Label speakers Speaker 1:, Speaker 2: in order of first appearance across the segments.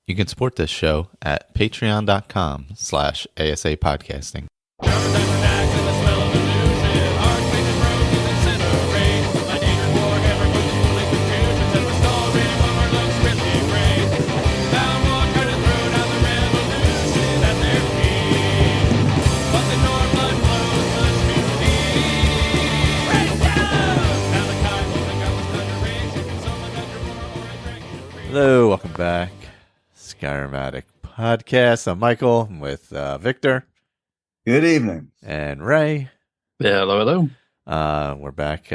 Speaker 1: You can support this show at patreon.com/ASAPodcasting. Hello, welcome back. Skyrim Addict podcast. I'm Michael. I'm with Victor.
Speaker 2: Good evening.
Speaker 1: And Ray.
Speaker 3: Yeah, hello.
Speaker 1: We're back.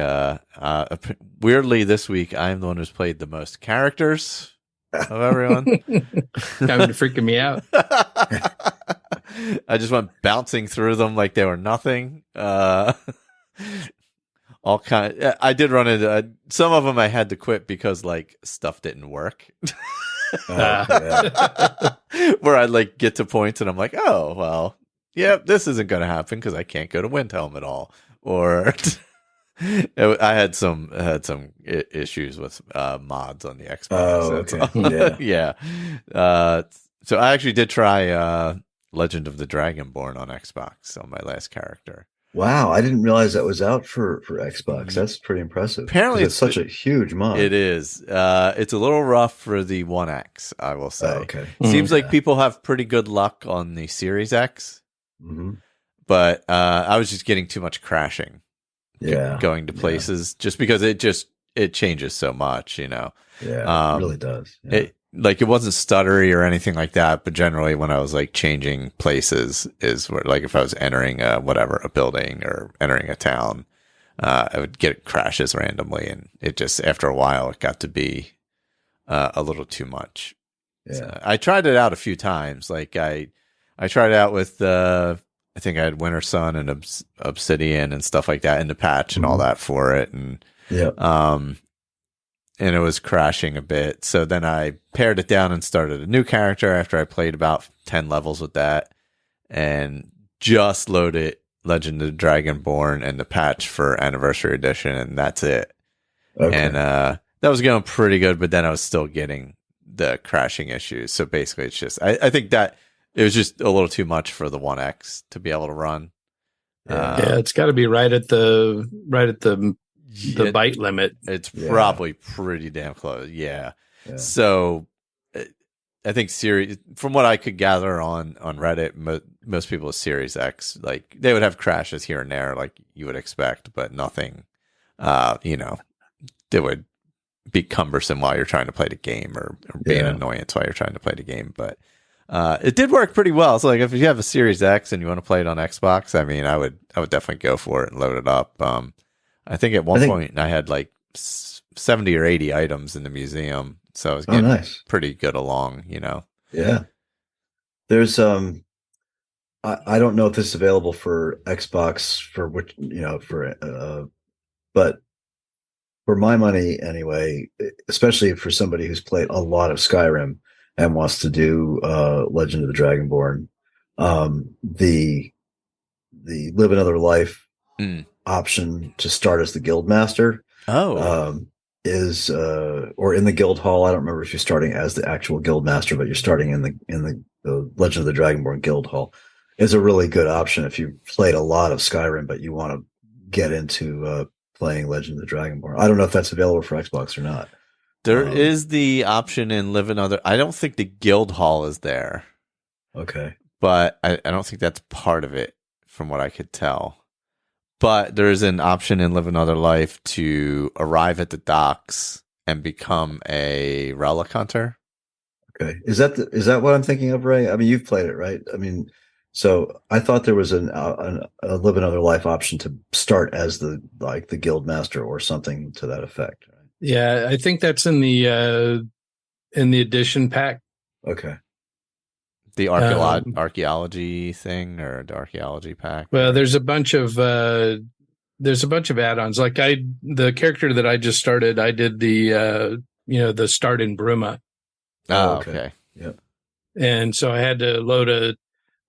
Speaker 1: Weirdly, this week, I'm the one who's played the most characters of everyone.
Speaker 3: Kind of freaking me out.
Speaker 1: I just went bouncing through them like they were nothing. All kind. I did run into some of them. I had to quit because like stuff didn't work.
Speaker 2: Yeah.
Speaker 1: Where I like get to points and I'm like, oh well, yeah, this isn't going to happen because I can't go to Windhelm at all. Or I had some issues with mods on the Xbox.
Speaker 2: Oh, okay.
Speaker 1: Yeah. So I actually did try Legend of the Dragonborn on Xbox on my last character.
Speaker 2: Wow, I didn't realize that was out for Xbox. That's pretty impressive.
Speaker 1: Apparently,
Speaker 2: it's such a huge mod.
Speaker 1: It is. It's a little rough for the One X, I will say.
Speaker 2: Oh, okay.
Speaker 1: Seems like people have pretty good luck on the Series X, but I was just getting too much crashing.
Speaker 2: Yeah,
Speaker 1: going to places just because it changes so much, you know.
Speaker 2: Yeah, it really does. Yeah.
Speaker 1: It wasn't stuttery or anything like that, but generally when I was like changing places is where, like if I was entering a building or entering a town, I would get crashes randomly, and it just after a while it got to be a little too much.
Speaker 2: Yeah,
Speaker 1: So I tried it out a few times. Like I tried it out with I think I had Winter Sun and Obsidian and stuff like that in the patch and all that for it, and and it was crashing a bit. So then I pared it down and started a new character after I played about 10 levels with that, and just loaded Legend of the Dragonborn and the patch for Anniversary Edition, and that's it. Okay. And that was going pretty good, but then I was still getting the crashing issues. So basically it's just, I think that it was just a little too much for the One X to be able to run.
Speaker 3: Yeah, it's got to be right at the byte limit.
Speaker 1: It's probably pretty damn close. Yeah. So I think from what I could gather on Reddit, most people with Series X, like they would have crashes here and there, like you would expect, but nothing, that would be cumbersome while you're trying to play the game or be an annoyance while you're trying to play the game. But it did work pretty well. So like if you have a Series X and you want to play it on Xbox, I mean, I would definitely go for it and load it up. I think at one point I had like 70 or 80 items in the museum, so I was getting pretty good along, you know.
Speaker 2: Yeah. There's I don't know if this is available for Xbox but for my money anyway, especially for somebody who's played a lot of Skyrim and wants to do Legend of the Dragonborn, the Live Another Life option to start as the guild master is or in the guild hall. I don't remember if you're starting as the actual guild master, but you're starting in the Legend of the Dragonborn guild hall, is a really good option if you played a lot of Skyrim but you want to get into playing Legend of the Dragonborn. I don't know if that's available for Xbox or not.
Speaker 1: There is the option in Live Another. I don't think the guild hall is there.
Speaker 2: Okay,
Speaker 1: but I don't think that's part of it from what I could tell. But there's an option in Live Another Life to arrive at the docks and become a relic hunter.
Speaker 2: Okay. Is that what I'm thinking of, Ray? I mean, you've played it, right? I mean, so I thought there was a Live Another Life option to start as the guild master or something to that effect. Right?
Speaker 3: Yeah, I think that's in the edition pack.
Speaker 2: Okay.
Speaker 1: The archaeology thing or the archaeology pack.
Speaker 3: Well, there's a bunch of add-ons. Like the character that I just started, I did the start in Bruma.
Speaker 1: Oh, okay.
Speaker 2: Yep.
Speaker 3: And so I had to load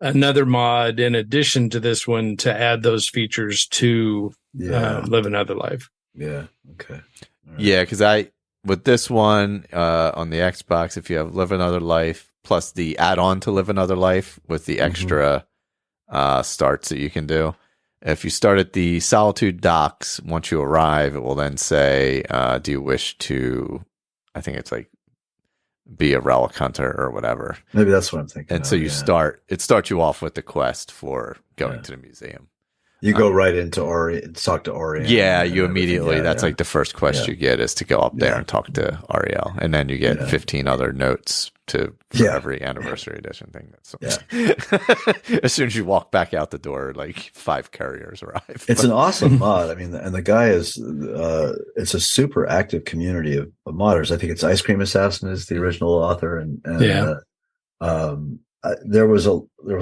Speaker 3: another mod in addition to this one to add those features to Live Another Life.
Speaker 2: Yeah. Okay.
Speaker 1: Right. Yeah, because I with this one on the Xbox, if you have Live Another Life plus the add-on to Live Another Life with the extra starts that you can do. If you start at the Solitude docks, once you arrive, it will then say, do you wish to, I think it's like, be a relic hunter or whatever.
Speaker 2: Maybe that's what I'm thinking.
Speaker 1: And so you it starts you off with the quest for going to the museum.
Speaker 2: You go right into Ori, talk to Ori.
Speaker 1: Yeah, you immediately, that's like the first quest you get is to go up there and talk to Ariel. And then you get 15 other notes for every anniversary edition thing. As soon as you walk back out the door, like 5 couriers arrive.
Speaker 2: It's an awesome mod. I mean, and the guy is, it's a super active community of modders. I think it's Ice Cream Assassin is the original author. And there was a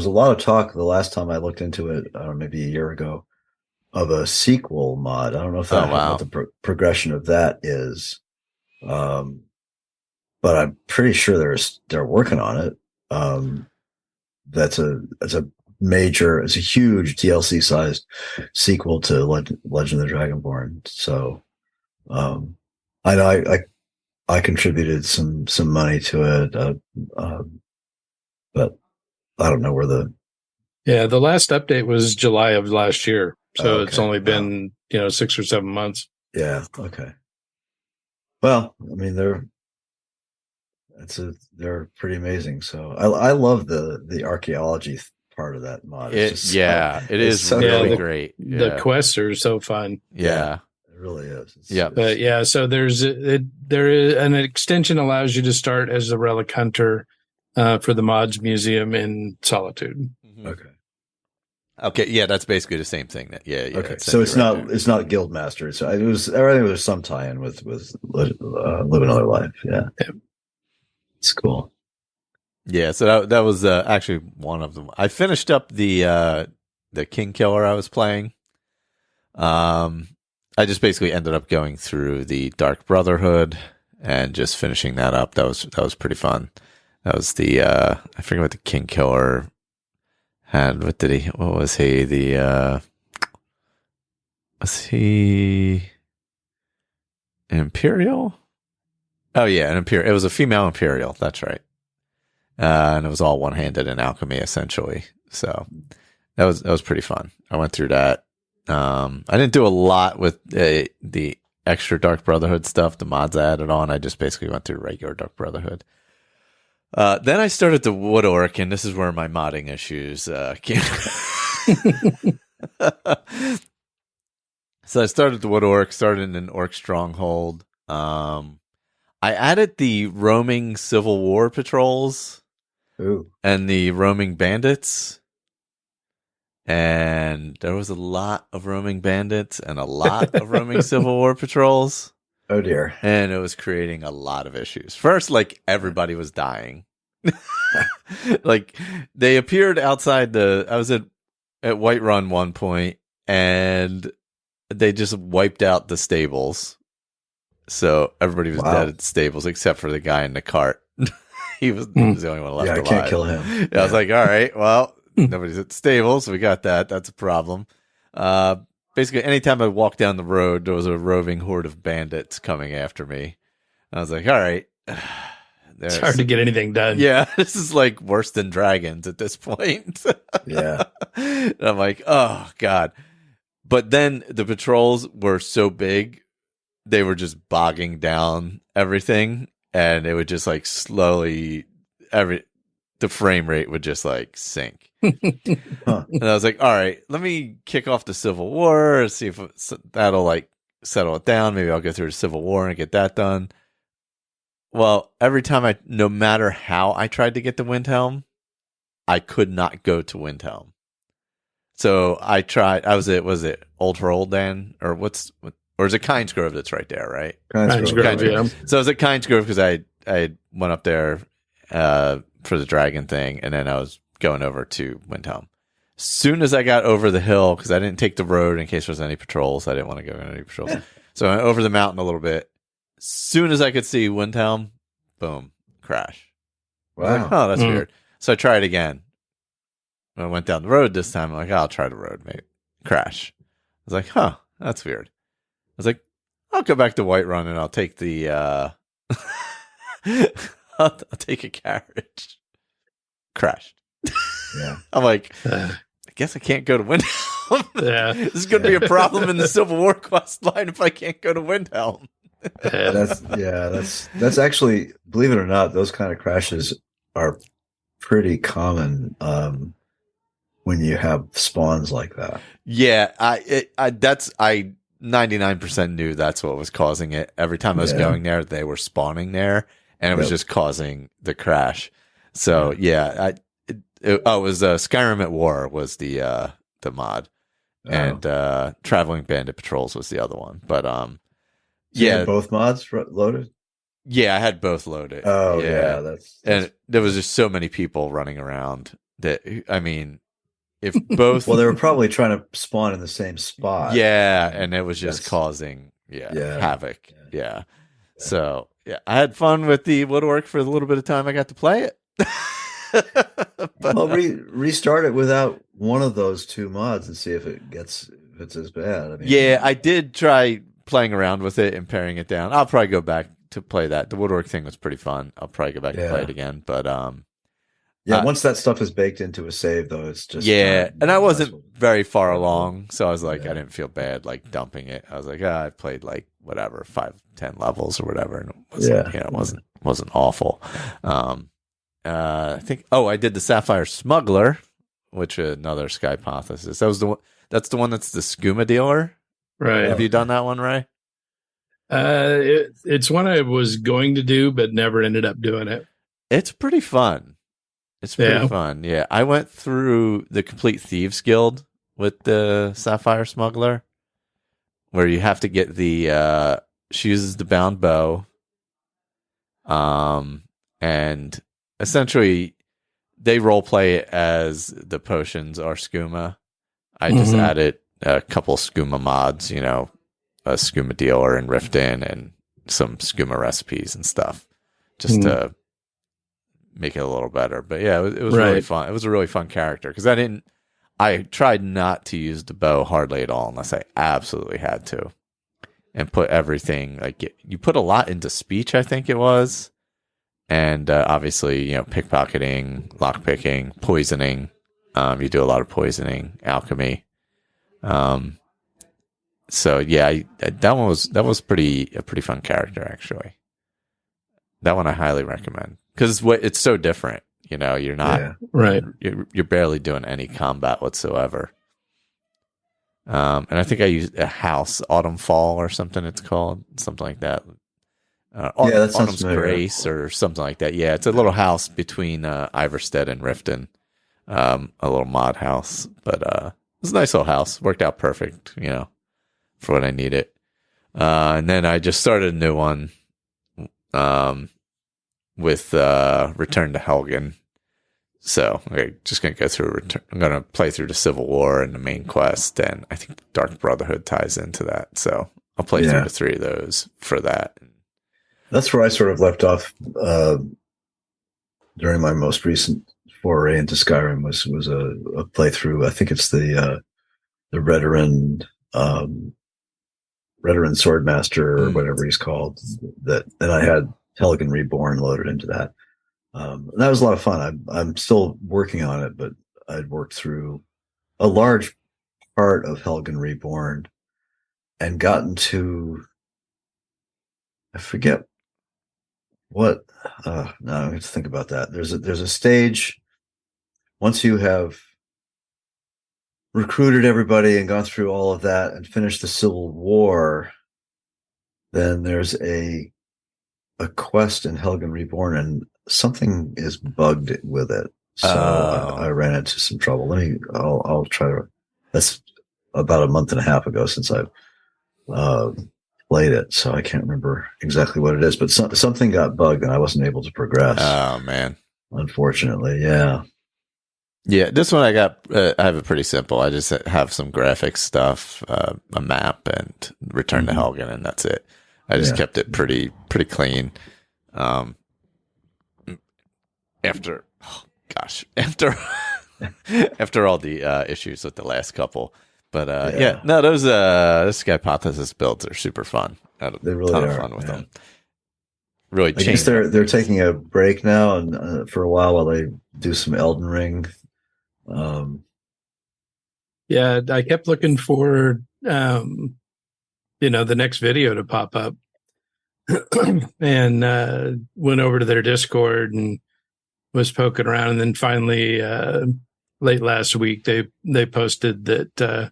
Speaker 2: lot of talk the last time I looked into it, I don't know, maybe a year ago, of a sequel mod. I don't know if what the progression of that is, but I'm pretty sure they're working on it. It's a huge DLC sized sequel to Legend of the Dragonborn. So I know I contributed some money to it. But I don't know where the
Speaker 3: last update was July of last year, so it's only been 6 or 7 months.
Speaker 2: Yeah. Okay. Well, I mean they're pretty amazing. So I love the archaeology part of that mod.
Speaker 1: It is so really great.
Speaker 3: The quests are so fun.
Speaker 1: Yeah.
Speaker 2: It really is.
Speaker 3: But so there is an extension allows you to start as a relic hunter. For the Mods Museum in Solitude.
Speaker 2: Okay.
Speaker 1: Yeah, that's basically the same thing.
Speaker 2: Okay. So it's not Guildmaster. So everything was some tie-in with Live Another Life. Yeah. It's cool.
Speaker 1: Yeah. So that was actually one of them. I finished up the King Killer I was playing. I just basically ended up going through the Dark Brotherhood and just finishing that up. That was pretty fun. That was the I forget what the King Killer had. What was he? Was he an Imperial? Oh yeah, an Imperial. It was a female Imperial, that's right. And it was all one-handed in alchemy essentially. So that was pretty fun. I went through that. I didn't do a lot with the extra Dark Brotherhood stuff, the mods I added on. I just basically went through regular Dark Brotherhood. Then I started the Wood Orc, and this is where my modding issues came. So I started the Wood Orc, started in an Orc stronghold. I added the roaming Civil War patrols and the roaming bandits. And there was a lot of roaming bandits and a lot of roaming Civil War patrols.
Speaker 2: Oh dear.
Speaker 1: And it was creating a lot of issues. First, like everybody was dying. Like they appeared outside I was at Whiterun one point and they just wiped out the stables. So everybody was dead at the stables except for the guy in the cart. he was the only one left alive.
Speaker 2: I can't kill him.
Speaker 1: I was like, all right, well, nobody's at the stables, so we got that. That's a problem. Basically, anytime I walked down the road, there was a roving horde of bandits coming after me. I was like, all right.
Speaker 3: It's hard to get anything done.
Speaker 1: Yeah, this is like worse than dragons at this point.
Speaker 2: Yeah.
Speaker 1: And I'm like, oh, God. But then the patrols were so big, they were just bogging down everything. And it would just like slowly, the frame rate would just like sink. And I was like, all right, let me kick off the Civil War, see if that'll like settle it down. Maybe I'll go through the Civil War and get that done. Well, every time no matter how I tried to get to Windhelm, I could not go to Windhelm. So I tried, was it Old for Old Dan? Or or is it Kynesgrove that's right there, right?
Speaker 3: Kynesgrove, yeah.
Speaker 1: So I was at Kynesgrove because I went up there for the dragon thing, and then I was going over to Windhelm. Soon as I got over the hill, because I didn't take the road in case there was any patrols. I didn't want to go on any patrols. So I went over the mountain a little bit. Soon as I could see Windhelm, boom, crash.
Speaker 2: Wow.
Speaker 1: I was like, oh, that's weird. So I tried again. When I went down the road this time, I'm like, I'll try the road, maybe. Crash. I was like, huh, that's weird. I was like, I'll go back to Whiterun and I'll take the I'll take a carriage. Crashed.
Speaker 2: Yeah.
Speaker 1: I'm like, I guess I can't go to Windhelm.
Speaker 3: Yeah.
Speaker 1: This is going to be a problem in the Civil War quest line if I can't go to Windhelm.
Speaker 2: That's actually, believe it or not, those kind of crashes are pretty common when you have spawns like that.
Speaker 1: Yeah, I 99% knew that's what was causing it. Every time I was going there, they were spawning there, and it was just causing the crash. So it was Skyrim at War was the mod, and Traveling Bandit Patrols was the other one. But
Speaker 2: you had both mods loaded.
Speaker 1: Yeah, I had both loaded.
Speaker 2: Oh yeah, that's
Speaker 1: and there was just so many people running around that I mean, if both
Speaker 2: well, they were probably trying to spawn in the same spot.
Speaker 1: Yeah, and it was just causing havoc. Yeah. So I had fun with the Woodwork for the little bit of time I got to play it. But,
Speaker 2: well, restart it without one of those two mods and see if it's as bad. I mean,
Speaker 1: I did try playing around with it and paring it down. I'll probably go back to play that. The Woodwork thing was pretty fun. I'll probably go back and play it again. But
Speaker 2: once that stuff is baked into a save, though, it's just
Speaker 1: and I wasn't very far along, so I was like, I didn't feel bad like dumping it. I was like, I played like whatever 5-10 levels or whatever, and it wasn't awful. I think I did the Sapphire Smuggler, which another Skypothesis. That's the one that's the skooma dealer.
Speaker 3: Right.
Speaker 1: Have you done that one, Ray?
Speaker 3: It's one I was going to do, but never ended up doing it.
Speaker 1: It's pretty fun. It's pretty fun. Yeah. I went through the Complete Thieves Guild with the Sapphire Smuggler, where you have to get the she uses the bound bow. And essentially they role play it as the potions are skooma. I just added a couple skooma mods, a skooma dealer and Riften and some skooma recipes and stuff just to make it a little better. But yeah, it was really fun. It was a really fun character because I tried not to use the bow hardly at all unless I absolutely had to, and put everything you put a lot into speech, I think it was. And obviously, pickpocketing, lockpicking, poisoning. You do a lot of poisoning, alchemy. So yeah, that was a pretty fun character actually. That one I highly recommend because it's so different. You're not You're barely doing any combat whatsoever. And I think I used a house, Autumn Fall or something. It's called something like that.
Speaker 2: That sounds
Speaker 1: Autumn's
Speaker 2: familiar.
Speaker 1: Grace or something like that. Yeah, it's a little house between Iverstead and Riften. A little mod house, but it's a nice little house. Worked out perfect, for what I needed. And then I just started a new one with Return to Helgen. So I'm just going to go through I'm going to play through the Civil War and the main quest, and I think Dark Brotherhood ties into that. So I'll play through the 3 of those for that.
Speaker 2: That's where I sort of left off during my most recent foray into Skyrim was a playthrough. I think it's the Redoran Swordmaster or whatever he's called. And I had Helgen Reborn loaded into that. That was a lot of fun. I'm still working on it, but I'd worked through a large part of Helgen Reborn and gotten to, I forget what, no, I have to think about that. There's a stage once you have recruited everybody and gone through all of that and finished the Civil War, then there's a quest in Helgen Reborn and something is bugged with it. So I ran into some trouble. I'll try to, that's about a month and a half ago since I've played it. So I can't remember exactly what it is, but something got bugged and I wasn't able to progress.
Speaker 1: Oh man.
Speaker 2: Unfortunately. Yeah.
Speaker 1: Yeah. This one I have it pretty simple. I just have some graphic stuff, a map and Return to Helgen, and that's it. I just kept it pretty clean. After all the issues with the last couple, but those Skypothesis builds are super fun. Had a
Speaker 2: They really
Speaker 1: ton of
Speaker 2: are,
Speaker 1: fun with
Speaker 2: yeah.
Speaker 1: them. Really
Speaker 2: I guess
Speaker 1: changed up
Speaker 2: they're
Speaker 1: things.
Speaker 2: taking a break now and for a while they do some Elden Ring.
Speaker 3: Yeah, I kept looking for the next video to pop up, and went over to their Discord and was poking around, and then finally, late last week, they posted that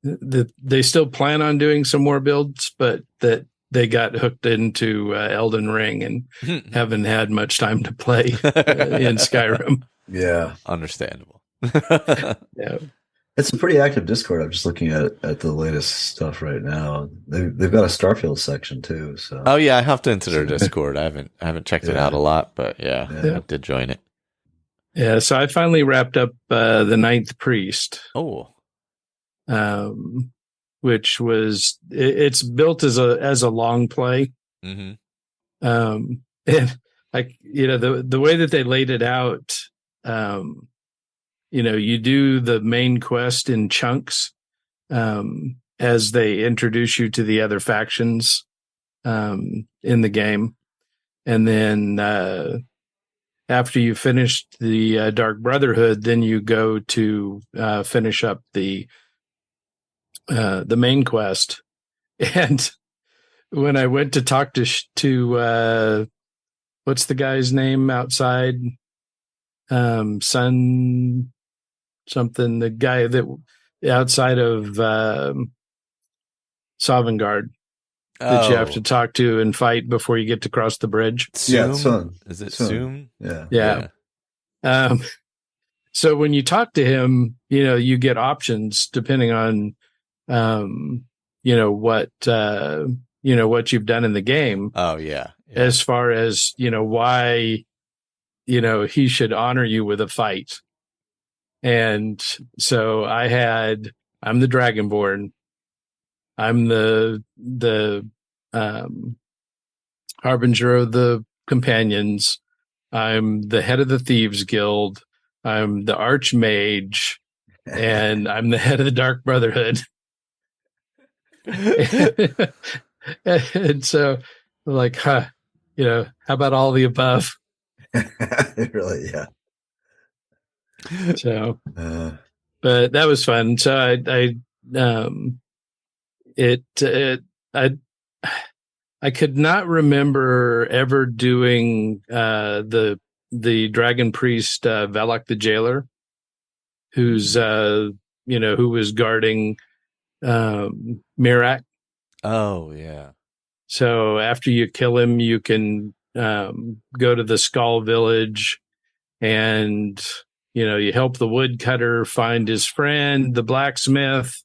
Speaker 3: they still plan on doing some more builds, but that they got hooked into Elden Ring and haven't had much time to play in Skyrim.
Speaker 2: Yeah,
Speaker 1: understandable.
Speaker 3: Yeah.
Speaker 2: it's a pretty active Discord. I'm just looking at the latest stuff right now. They've got a Starfield section too. So
Speaker 1: Oh yeah, I hopped into their Discord. I haven't checked it out a lot, but yeah, I did join it.
Speaker 3: Yeah, so I finally wrapped up the Ninth Priest.
Speaker 1: Oh,
Speaker 3: which was it's built as a long play.
Speaker 1: Mm-hmm.
Speaker 3: And like the way that they laid it out, you do the main quest in chunks as they introduce you to the other factions in the game, and then after you finish the Dark Brotherhood, then you go to finish up the main quest. And when I went to talk to what's the guy's name outside, Sun something, the guy that outside of Sovngarde that you have to talk to and fight before you get to cross the bridge.
Speaker 2: Yeah, Sun.
Speaker 1: Is it
Speaker 2: Sun?
Speaker 1: Soom?
Speaker 3: Yeah. So when you talk to him, you get options depending on what you've done in the game.
Speaker 1: Oh yeah.
Speaker 3: As far as why he should honor you with a fight. And so I'm the Dragonborn. I'm the harbinger of the companions. I'm the head of the Thieves Guild. I'm the Archmage, and I'm the head of the Dark Brotherhood. And so, like, how about all the above?
Speaker 2: Really, yeah.
Speaker 3: So, but that was fun. So I could not remember ever doing the Dragon Priest Velok the Jailer, who's who was guarding Mirak.
Speaker 1: Oh yeah.
Speaker 3: So after you kill him, you can go to the Skull Village, and you help the woodcutter find his friend, the blacksmith.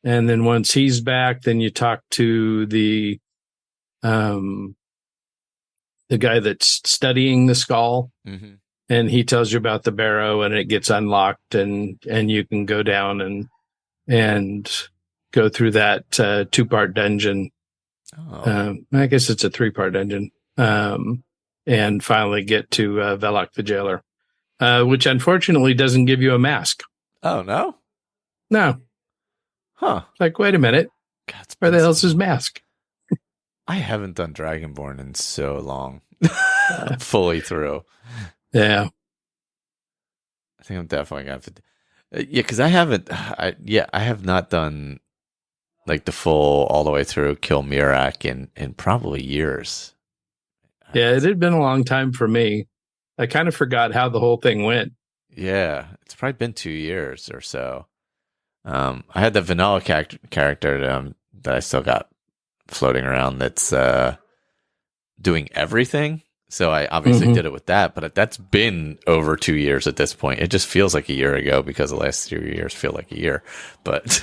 Speaker 3: And then once he's back, then you talk to the guy that's studying the skull, and he tells you about the barrow, and it gets unlocked, and you can go down and go through that 2-part dungeon. I guess it's a 3-part dungeon, and finally get to Velok the Jailer, which unfortunately doesn't give you a mask.
Speaker 1: Oh no.
Speaker 3: No.
Speaker 1: Huh.
Speaker 3: Like, wait a minute. Where the hell's his mask?
Speaker 1: I haven't done Dragonborn in so long. Fully through.
Speaker 3: Yeah.
Speaker 1: I think I'm definitely going to have to. Yeah, because I have not done like the full all the way through Kill Mirak in probably years.
Speaker 3: Yeah, it had been a long time for me. I kind of forgot how the whole thing went.
Speaker 1: Yeah, it's probably been 2 years or so. I had the vanilla character that I still got floating around that's doing everything. So I obviously did it with that, but that's been over 2 years at this point. It just feels like a year ago because the last 2 years feel like a year. But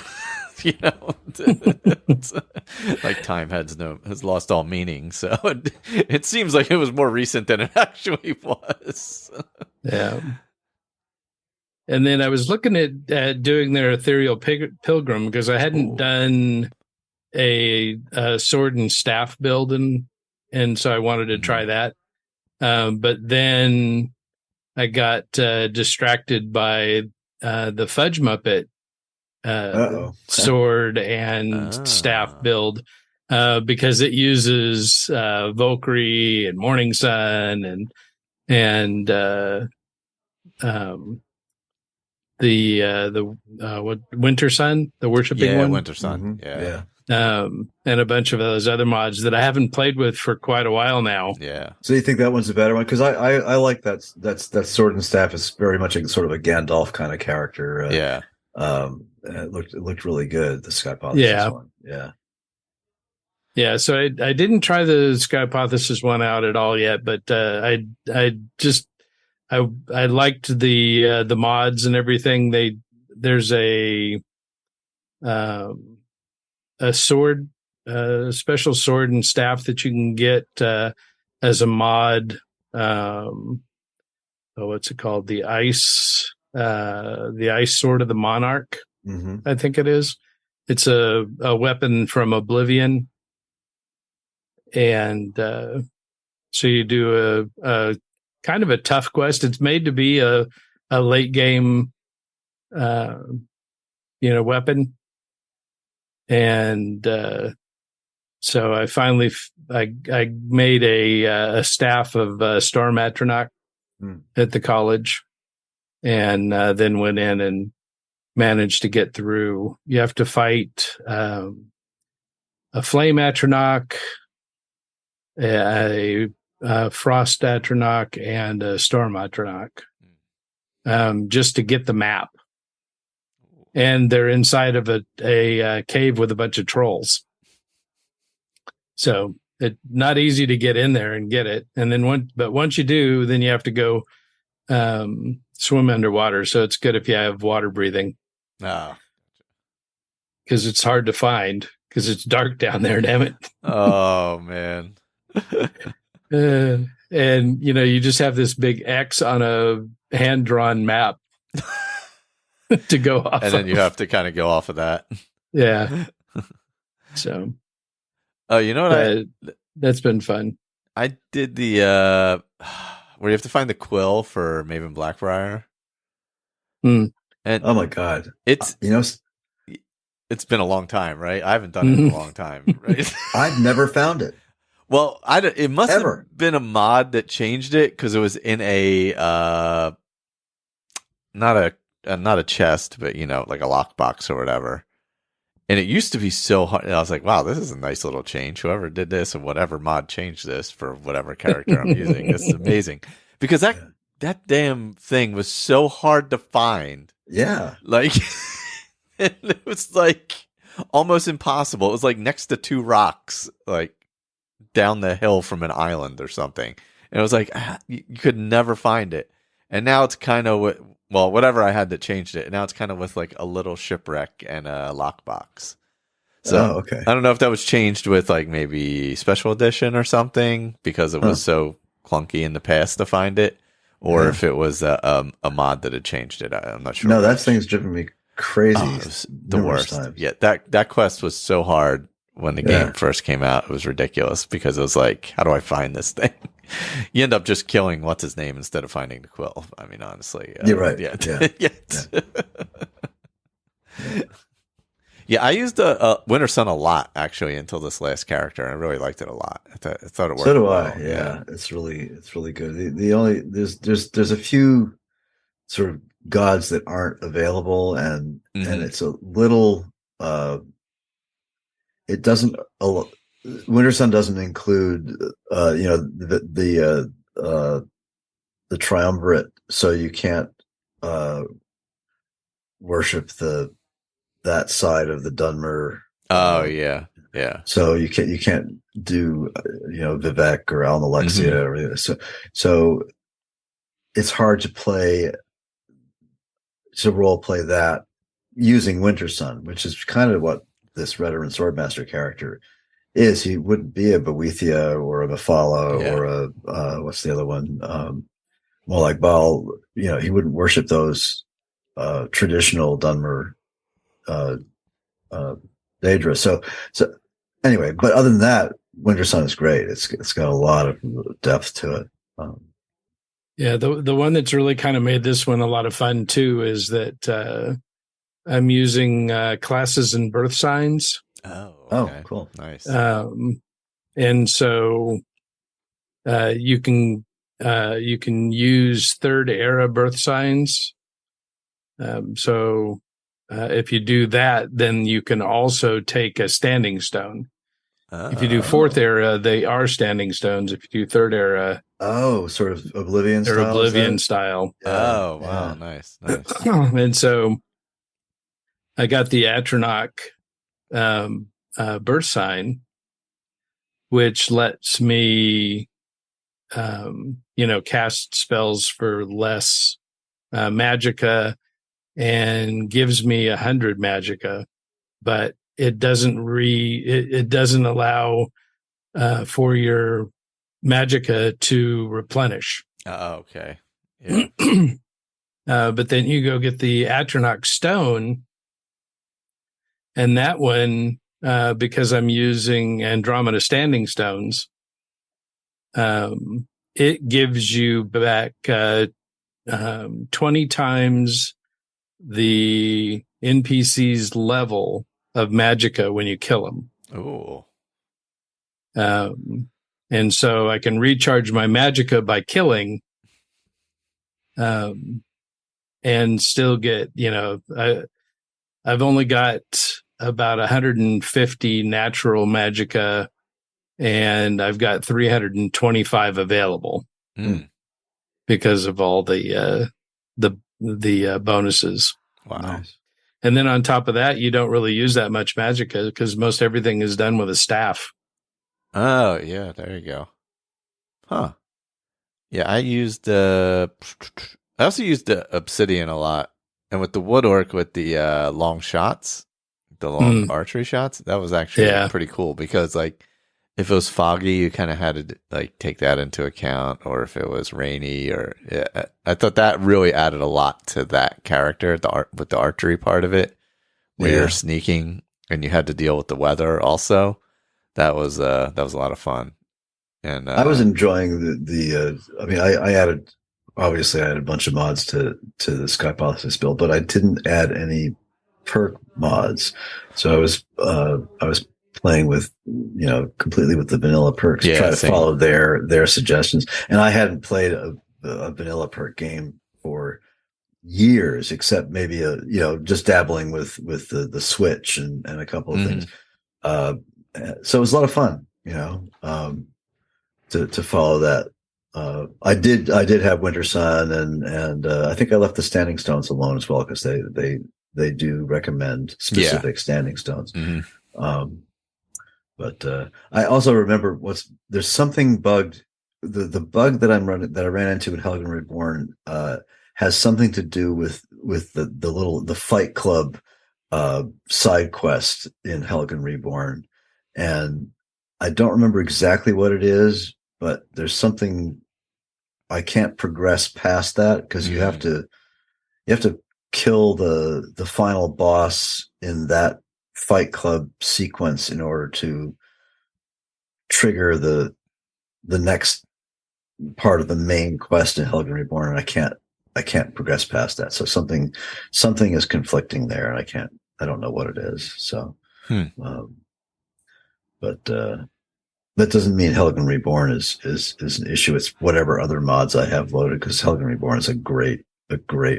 Speaker 1: it's like time has lost all meaning. So it seems like it was more recent than it actually was.
Speaker 3: Yeah. And then I was looking at doing their Ethereal Pilgrim because I hadn't done a sword and staff build, and so I wanted to try that. But then I got distracted by the Fudge Muppet sword and staff build. because it uses Valkyrie and Morning Sun and what Winter Sun, the worshiping one.
Speaker 1: Winter Sun. Yeah.
Speaker 3: And a bunch of those other mods that I haven't played with for quite a while now.
Speaker 1: Yeah.
Speaker 2: So you think that one's a better one? Because I like that sword and staff is very much a sort of a Gandalf kind of character. It looked really good. The Skypothesis one. Yeah. Yeah.
Speaker 3: So I didn't try the Skypothesis one out at all yet, but I liked the mods and everything. There's a sword, special sword and staff that you can get as a mod. What's it called? The ice sword of the monarch.
Speaker 2: Mm-hmm.
Speaker 3: I think it is. It's a weapon from Oblivion, and so you do a kind of a tough quest. It's made to be a late game, weapon. And so I finally I made a staff of Storm Atronach at the college, and then went in and managed to get through. You have to fight a Flame Atronach, a Frost Atronach, and a Storm Atronach, just to get the map. And they're inside of a cave with a bunch of trolls. So it's not easy to get in there and get it. And then once you do, then you have to go swim underwater. So it's good if you have water breathing. Because it's hard to find because it's dark down there, damn it.
Speaker 1: Oh, man.
Speaker 3: And, you just have this big X on a hand-drawn map. To go off
Speaker 1: and then you have to kind of go off of that.
Speaker 3: Yeah. So
Speaker 1: you know what,
Speaker 3: that's been fun.
Speaker 1: I did the where you have to find the quill for Maven Blackbriar.
Speaker 3: And
Speaker 2: oh my god,
Speaker 1: it's it's been a long time, right? I haven't done it in a long time, right?
Speaker 2: I've never found it.
Speaker 1: Well, it must have been a mod that changed it because it was in a not a chest, but like a lockbox or whatever. And it used to be so hard. And I was like, wow, this is a nice little change. Whoever did this and whatever mod changed this for whatever character I'm using. This is amazing. Because that damn thing was so hard to find.
Speaker 2: Yeah.
Speaker 1: Like, it was like almost impossible. It was like next to two rocks, like down the hill from an island or something. And it was like, you could never find it. And now it's kind of whatever I had that changed it. And now it's kind of with like a little shipwreck and a lockbox. So
Speaker 2: okay.
Speaker 1: I don't know if that was changed with like maybe special edition or something because it was so clunky in the past to find it, or if it was a mod that had changed it. I'm not sure.
Speaker 2: No, that thing's driven me crazy.
Speaker 1: It was the worst.
Speaker 2: Times.
Speaker 1: Yeah, that quest was so hard when the game first came out. It was ridiculous because it was like, how do I find this thing? You end up just killing what's his name instead of finding the quill. I mean, honestly,
Speaker 2: you're right.
Speaker 1: Yeah, yeah. I used Winter Sun a lot actually until this last character. I really liked it a lot. I thought it worked.
Speaker 2: So do
Speaker 1: well.
Speaker 2: I. Yeah, it's really good. The only there's a few sort of gods that aren't available, and it's a little. It doesn't. Winter Sun doesn't include, the triumvirate, so you can't worship that side of the Dunmer.
Speaker 1: Oh yeah.
Speaker 2: So you can't do Vivek or Almalexia or anything. So it's hard to role play that using Winter Sun, which is kind of what this veteran Swordmaster character is. He wouldn't be a Boethia or a Mephala or a what's the other one? Molag Bal. He wouldn't worship those traditional Dunmer Daedra. So anyway, but other than that, Winter Sun is great. It's got a lot of depth to it.
Speaker 3: The one that's really kind of made this one a lot of fun too is that I'm using classes and birth signs.
Speaker 1: Oh,
Speaker 2: okay. Cool.
Speaker 1: Nice.
Speaker 3: And so you can use third era birth signs. So if you do that, then you can also take a standing stone. If you do fourth era, they are standing stones. If you do third era,
Speaker 2: sort of Oblivion
Speaker 3: they're
Speaker 2: style.
Speaker 3: Oblivion style.
Speaker 1: Oh, wow, nice.
Speaker 3: And so I got the Atronach birth sign, which lets me, cast spells for less magicka and gives me 100 magicka, but it doesn't it doesn't allow for your magicka to replenish.
Speaker 1: Oh, okay. Yeah.
Speaker 3: But then you go get the Atronach stone, and that one, because I'm using Andromeda standing stones, it gives you back 20 times the NPC's level of magicka when you kill them.
Speaker 1: Oh.
Speaker 3: And so I can recharge my magicka by killing, and still get, I've only got about 150 natural magicka, and I've got 325 available because of all the bonuses.
Speaker 1: Wow.
Speaker 2: Nice.
Speaker 3: And then on top of that, you don't really use that much magicka because most everything is done with a staff.
Speaker 1: Oh, yeah, there you go. Huh. Yeah, I also used the obsidian a lot. And with the wood orc with the long shots, the long archery shots, that was actually pretty cool because like if it was foggy, you kind of had to like take that into account, or if it was rainy, or I thought that really added a lot to that character, with the archery part of it, where you're sneaking and you had to deal with the weather also. That was a lot of fun. And
Speaker 2: I was enjoying I added a bunch of mods to the Skypothesis build, but I didn't add any perk mods. So I was playing with, completely with the vanilla perks, try to follow their suggestions. And I hadn't played a vanilla perk game for years, except maybe just dabbling with the Switch and a couple of things. So it was a lot of fun, to follow that. I did have Winter Sun, and I think I left the standing stones alone as well, because they do recommend specific standing stones. But I also remember there's something bugged. The bug that I ran into in Helgen Reborn has something to do with the Fight Club side quest in Helgen Reborn, and I don't remember exactly what it is, but there's something I can't progress past that because you have to kill the final boss in that Fight Club sequence in order to trigger the next part of the main quest in Helgen Reborn, and I can't progress past that. So something is conflicting there, and I don't know what it is. So, but that doesn't mean Helgen Reborn is an issue. It's whatever other mods I have loaded, because Helgen Reborn is a great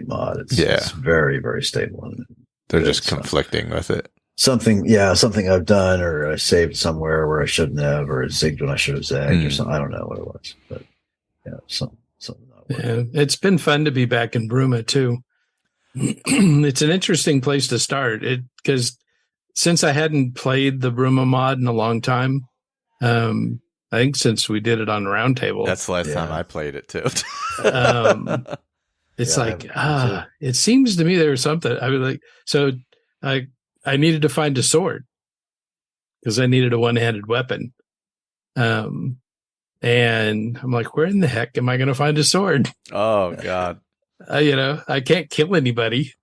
Speaker 2: mod. It's very, very stable. And
Speaker 1: they're just conflicting with it.
Speaker 2: Something I've done, or I saved somewhere where I shouldn't have, or zigged when I should have zagged, or something. I don't know what it was, but something.
Speaker 3: Yeah, it's been fun to be back in Bruma too. It's an interesting place to start, because since I hadn't played the Bruma mod in a long time, I think since we did it on Roundtable.
Speaker 1: That's the last time I played it too.
Speaker 3: It's it seems to me there was something. I was like, so I needed to find a sword because I needed a one-handed weapon. And I'm like, where in the heck am I going to find a sword?
Speaker 1: Oh God.
Speaker 3: I can't kill anybody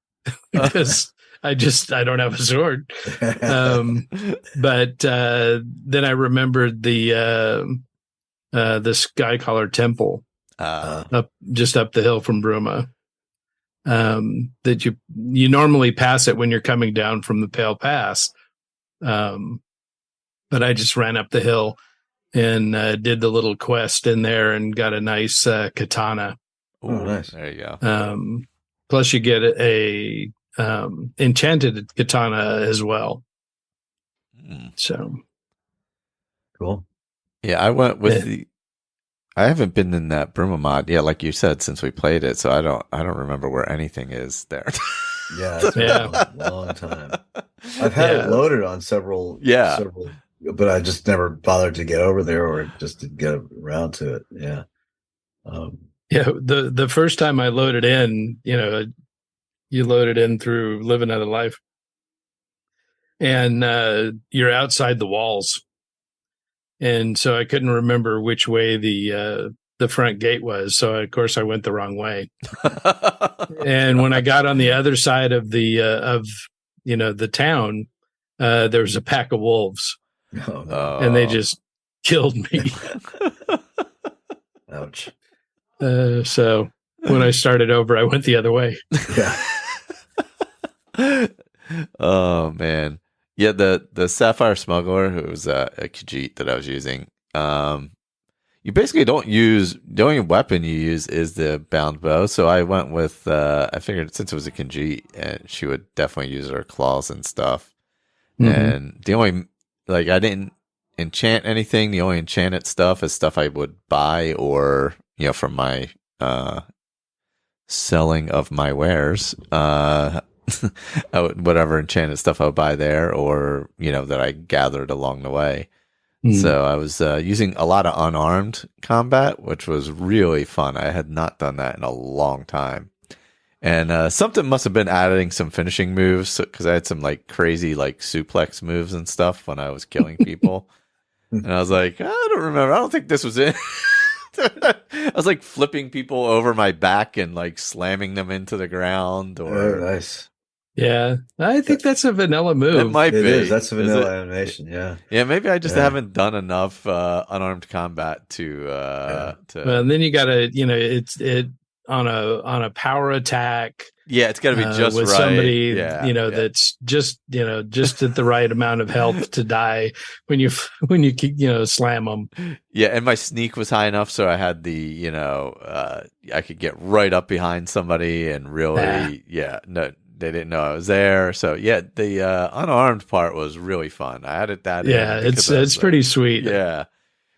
Speaker 3: because I don't have a sword. But then I remembered the Skycaller Temple up the hill from Bruma. That you normally pass it when you're coming down from the Pale Pass, But I just ran up the hill and did the little quest in there and got a nice katana.
Speaker 1: Ooh, nice. There you
Speaker 3: go. Plus, you get a enchanted katana as well. So
Speaker 2: cool.
Speaker 1: Yeah, I went with I haven't been in that Bruma mod, like you said, since we played it, so I don't remember where anything is there.
Speaker 2: Yeah, it's been a long time. I've had it loaded on several, but I just never bothered to get over there or just to get around to it. Yeah.
Speaker 3: The first time I loaded in, you load it in through Live Another Life, and you're outside the walls. And so I couldn't remember which way the front gate was. So of course I went the wrong way. And when I got on the other side of the town, there was a pack of wolves. And they just killed me.
Speaker 2: Ouch.
Speaker 3: So when I started over, I went the other way.
Speaker 2: Yeah.
Speaker 1: Oh man. Yeah, the Sapphire Smuggler, who was a Khajiit that I was using, you basically don't use, the only weapon you use is the bound bow. So I went with, I figured since it was a Khajiit, and she would definitely use her claws and stuff. Mm-hmm. And the only, I didn't enchant anything. The only enchanted stuff is stuff I would buy or, from my selling of my wares. Whatever enchanted stuff I would buy there or, that I gathered along the way. Mm. So I was using a lot of unarmed combat, which was really fun. I had not done that in a long time. And something must have been adding some finishing moves because I had some crazy suplex moves and stuff when I was killing people. And I was like, I don't remember. I don't think this was it. I was flipping people over my back and slamming them into the ground. Or
Speaker 2: nice.
Speaker 3: Yeah, I think that's a vanilla move.
Speaker 1: It might be.
Speaker 2: Is. That's a vanilla animation. Yeah.
Speaker 1: Yeah, maybe I just haven't done enough unarmed combat to.
Speaker 3: Well, and then you got to, it on a power attack.
Speaker 1: Yeah, it's got to be just
Speaker 3: with
Speaker 1: right.
Speaker 3: Somebody, that's just at the right amount of health to die when you slam them.
Speaker 1: Yeah, and my sneak was high enough, so I had the I could get right up behind somebody and really they didn't know I was there. So the unarmed part was really fun. I added that.
Speaker 3: Yeah, it's pretty sweet.
Speaker 1: Yeah.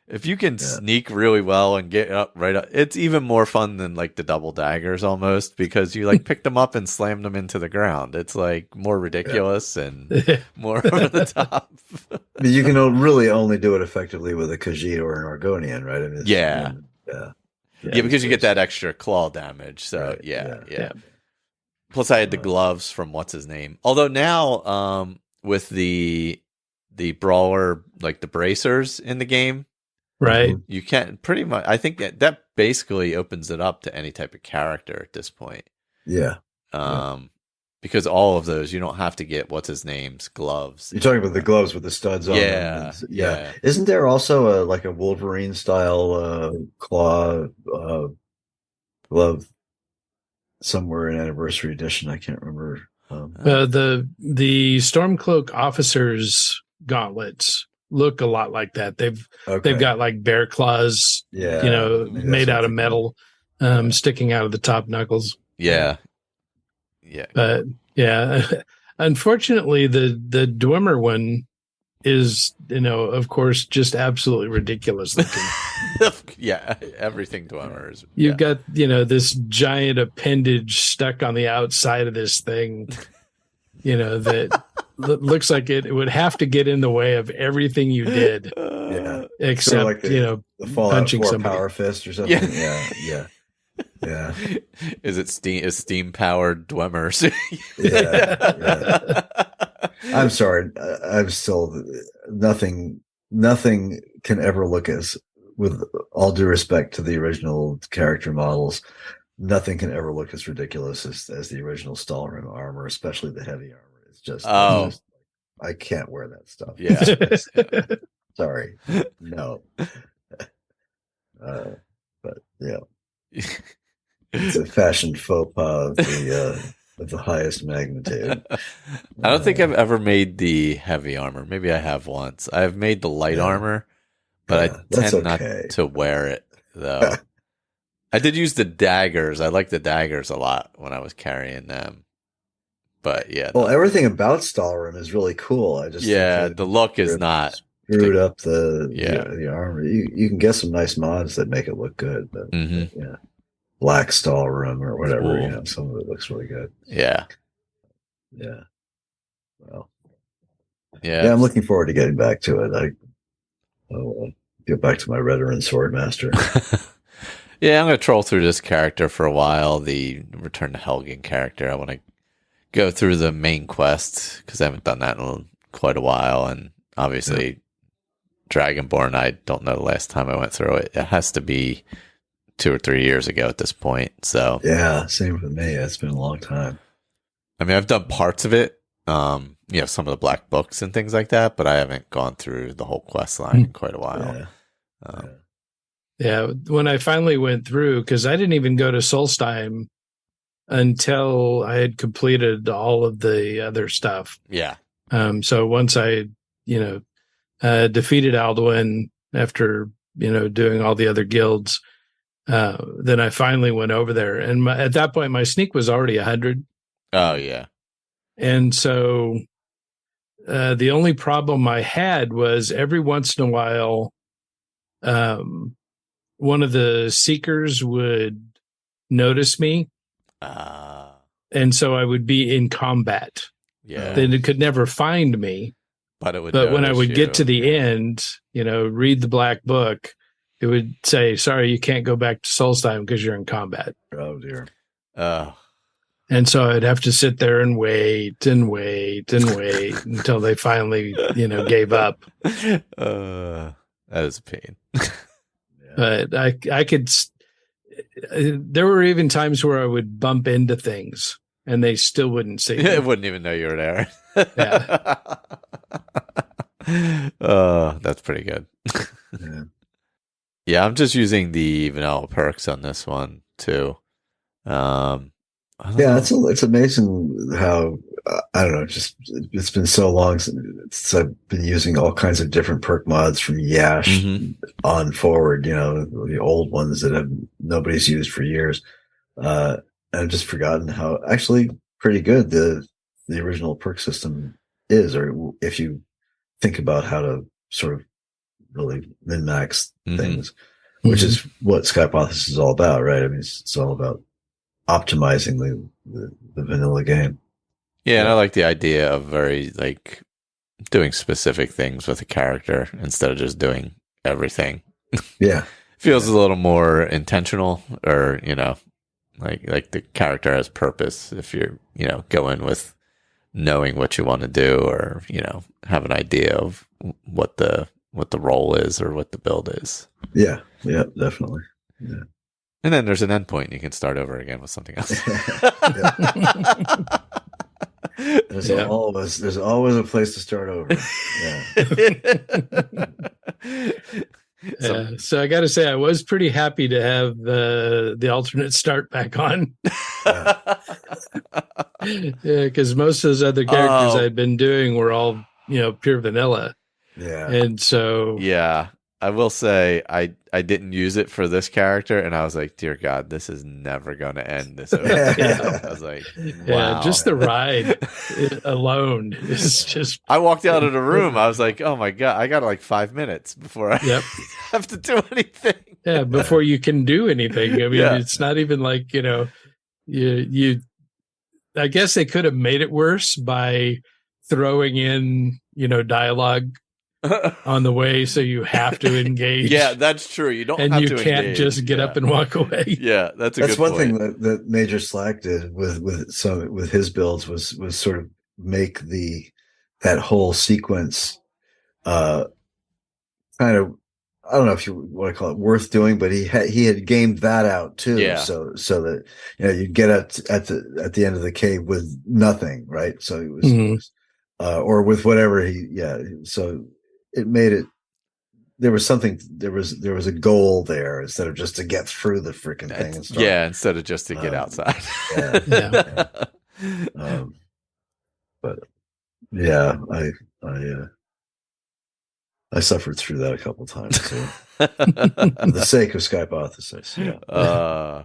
Speaker 1: If you can sneak really well and get up right up, it's even more fun than the double daggers almost because you pick them up and slam them into the ground. It's more ridiculous and more over the top.
Speaker 2: But you can really only do it effectively with a Khajiit or an Argonian, right? I mean,
Speaker 1: yeah, because you get that extra claw damage. So
Speaker 2: right.
Speaker 1: yeah. Plus, I had the gloves from what's his name. Although now, with the brawler, the bracers in the game,
Speaker 3: right?
Speaker 1: You can't pretty much. I think that basically opens it up to any type of character at this point.
Speaker 2: Yeah.
Speaker 1: Because all of those, you don't have to get what's his name's gloves.
Speaker 2: You're talking about the gloves with the studs on them. Yeah. Isn't there also a Wolverine style claw glove? Somewhere in Anniversary Edition, I can't remember.
Speaker 3: The Stormcloak officers gauntlets look a lot like that. They've got bear claws, made out of metal, sticking out of the top knuckles.
Speaker 1: Yeah.
Speaker 3: But unfortunately, the Dwemer one is, of course, just absolutely ridiculous looking.
Speaker 1: Yeah, everything Dwemer is.
Speaker 3: You've got, this giant appendage stuck on the outside of this thing, that looks like it would have to get in the way of everything you did. Except,
Speaker 2: sort of the Fallout
Speaker 3: punching
Speaker 2: 4
Speaker 3: somebody.
Speaker 2: Power Fist or something. Yeah.
Speaker 1: Is steam powered Dwemers?
Speaker 2: I'm sorry. I'm still nothing can ever look as, with all due respect to the original character models, nothing can ever look as ridiculous as the original Stalrim armor, especially the heavy armor. It's just I can't wear that stuff.
Speaker 1: Yeah.
Speaker 2: Sorry. No. But yeah. It's a fashion faux pas of of the highest magnitude.
Speaker 1: I don't think I've ever made the heavy armor. Maybe I have once. I've made the light armor, but I tend not to wear it, though. I did use the daggers. I like the daggers a lot when I was carrying them. But yeah.
Speaker 2: Well, everything about Stalrim is really cool. I just
Speaker 1: the look is not
Speaker 2: screwed up the armor. You can get some nice mods that make it look good, but yeah. Black Stalrim or whatever, some of it looks really good.
Speaker 1: Yeah.
Speaker 2: Yeah. Well.
Speaker 1: Yeah,
Speaker 2: I'm looking forward to getting back to it. I'll get back to my Veteran Swordmaster.
Speaker 1: Yeah, I'm going to troll through this character for a while, the Return to Helgen character. I want to go through the main quest because I haven't done that in quite a while. And obviously, Dragonborn, I don't know the last time I went through it. It has to be 2 or 3 years ago at this point. So
Speaker 2: yeah, same with me. It's been a long time.
Speaker 1: I mean, I've done parts of it, some of the black books and things like that, but I haven't gone through the whole quest line in quite a while.
Speaker 3: Yeah, when I finally went through, because I didn't even go to Solstheim until I had completed all of the other stuff.
Speaker 1: Yeah.
Speaker 3: So once I, defeated Alduin after, doing all the other guilds, then I finally went over there. And at that point, my sneak was already 100.
Speaker 1: Oh, yeah.
Speaker 3: And so the only problem I had was every once in a while, one of the seekers would notice me. And so I would be in combat.
Speaker 1: Yeah.
Speaker 3: Then it could never find me.
Speaker 1: But
Speaker 3: when I would get to the end, read the black book, it would say, sorry, you can't go back to Solstheim because you're in combat.
Speaker 2: Oh, dear.
Speaker 3: And so I'd have to sit there and wait until they finally, gave up.
Speaker 1: That is a pain.
Speaker 3: But I could, there were even times where I would bump into things and they still wouldn't see me.
Speaker 1: They wouldn't even know you were there.
Speaker 3: Yeah.
Speaker 1: That's pretty good. Yeah, I'm just using the vanilla perks on this one too.
Speaker 2: It's amazing how I don't know. It's been so long since I've been using all kinds of different perk mods from Yash on forward. The old ones that nobody's used for years. I've just forgotten how actually pretty good the original perk system is, or if you think about how to sort of really min-max things, which is what Skypothesis is all about, right? I mean, it's all about optimizing the vanilla game.
Speaker 1: Yeah, and I like the idea of very doing specific things with a character instead of just doing everything.
Speaker 2: Yeah.
Speaker 1: Feels a little more intentional, or like the character has purpose if you're go in with knowing what you want to do, or have an idea of what the role is or what the build is.
Speaker 2: Yeah definitely. Yeah.
Speaker 1: And then there's an endpoint and you can start over again with something else.
Speaker 2: There's always a place to start over.
Speaker 3: So I got to say, I was pretty happy to have the alternate start back on. Because most of those other characters I'd been doing were all pure vanilla.
Speaker 2: Yeah,
Speaker 3: and so
Speaker 1: I will say I didn't use it for this character, and I was like, dear God, this is never going to end. This I was like, wow.
Speaker 3: Just the ride alone is just.
Speaker 1: I walked out of the room. I was like, oh my God, I got 5 minutes before I have to do anything.
Speaker 3: Yeah, before you can do anything. I mean, it's not even like you. I guess they could have made it worse by throwing in dialogue on the way, so you have to engage.
Speaker 1: Yeah, that's true. You don't have to engage.
Speaker 3: And you can't just get up and walk away.
Speaker 1: Yeah, that's
Speaker 2: good one thing that Major Slack did with his builds was sort of make that whole sequence kind of, I don't know if you want to call it worth doing, but he had gamed that out too.
Speaker 1: Yeah.
Speaker 2: So that you'd get at the end of the cave with nothing, right? So it was or with whatever so it made it, there was a goal there instead of just to get through the freaking thing and start.
Speaker 1: Yeah, instead of just to get outside.
Speaker 2: Yeah. But yeah, I suffered through that a couple times too. For the sake of Skypothesis, yeah.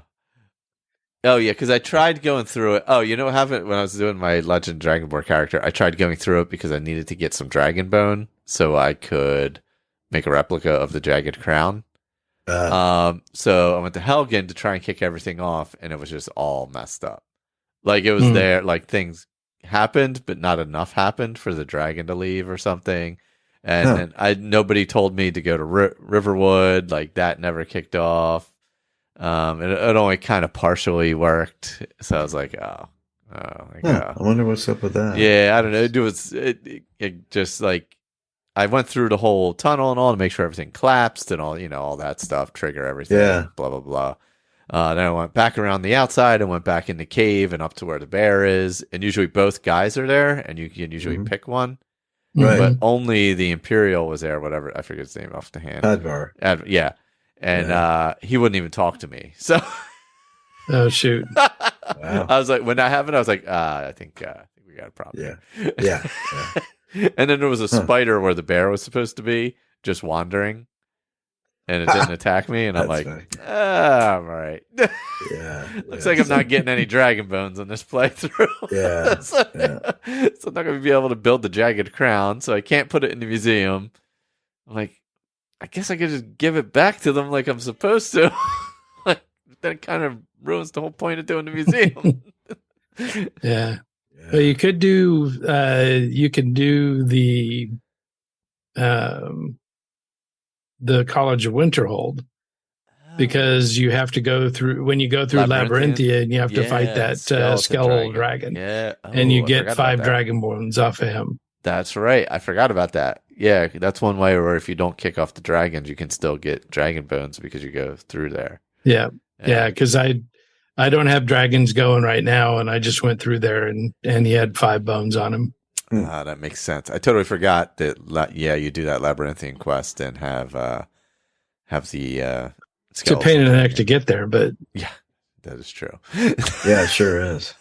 Speaker 1: Oh yeah, because I tried going through it. Oh, you know what happened when I was doing my Legend Dragonborn character? I tried going through it because I needed to get some dragon bone so I could make a replica of the jagged crown. So I went to Helgen to try and kick everything off, and it was just all messed up. Like it was there, like things happened, but not enough happened for the dragon to leave or something. And nobody told me to go to Riverwood. Like that never kicked off. It only kind of partially worked, so I was like, "Oh my god!"
Speaker 2: I wonder what's up with that.
Speaker 1: Yeah, I don't know. It just like I went through the whole tunnel and all to make sure everything collapsed and all, all that stuff, trigger everything, blah blah blah. Then I went back around the outside and went back in the cave and up to where the bear is. And usually both guys are there, and you can usually pick one,
Speaker 2: right?
Speaker 1: But only the Imperial was there. Whatever, I forget his name off the hand.
Speaker 2: Advar.
Speaker 1: And he wouldn't even talk to me. So,
Speaker 3: oh shoot!
Speaker 2: Wow.
Speaker 1: I was like, when that happened, I was like, I think we got a problem.
Speaker 2: Yeah.
Speaker 1: And then there was a spider where the bear was supposed to be, just wandering, and it didn't attack me. And I'm like, I'm all right. Looks like I'm not getting any dragon bones on this playthrough. So I'm not going to be able to build the jagged crown, so I can't put it in the museum. I'm like, I guess I could just give it back to them like I'm supposed to. Like that kind of ruins the whole point of doing the museum.
Speaker 3: Yeah. Well, you could do. You can do the College of Winterhold, because you have to go through when you go through Labyrinthia, and you have to fight that skeletal dragon.
Speaker 1: Yeah,
Speaker 3: and you get 5 dragonborns off of him.
Speaker 1: That's right. I forgot about that. Yeah, that's one way where if you don't kick off the dragons, you can still get dragon bones because you go through there.
Speaker 3: Yeah. Because I don't have dragons going right now, and I just went through there, and he had 5 bones on him.
Speaker 1: That makes sense. I totally forgot that. You do that labyrinthian quest and have the.
Speaker 3: It's a pain in the neck to get there, but
Speaker 1: yeah, that is true.
Speaker 2: Yeah, it sure is.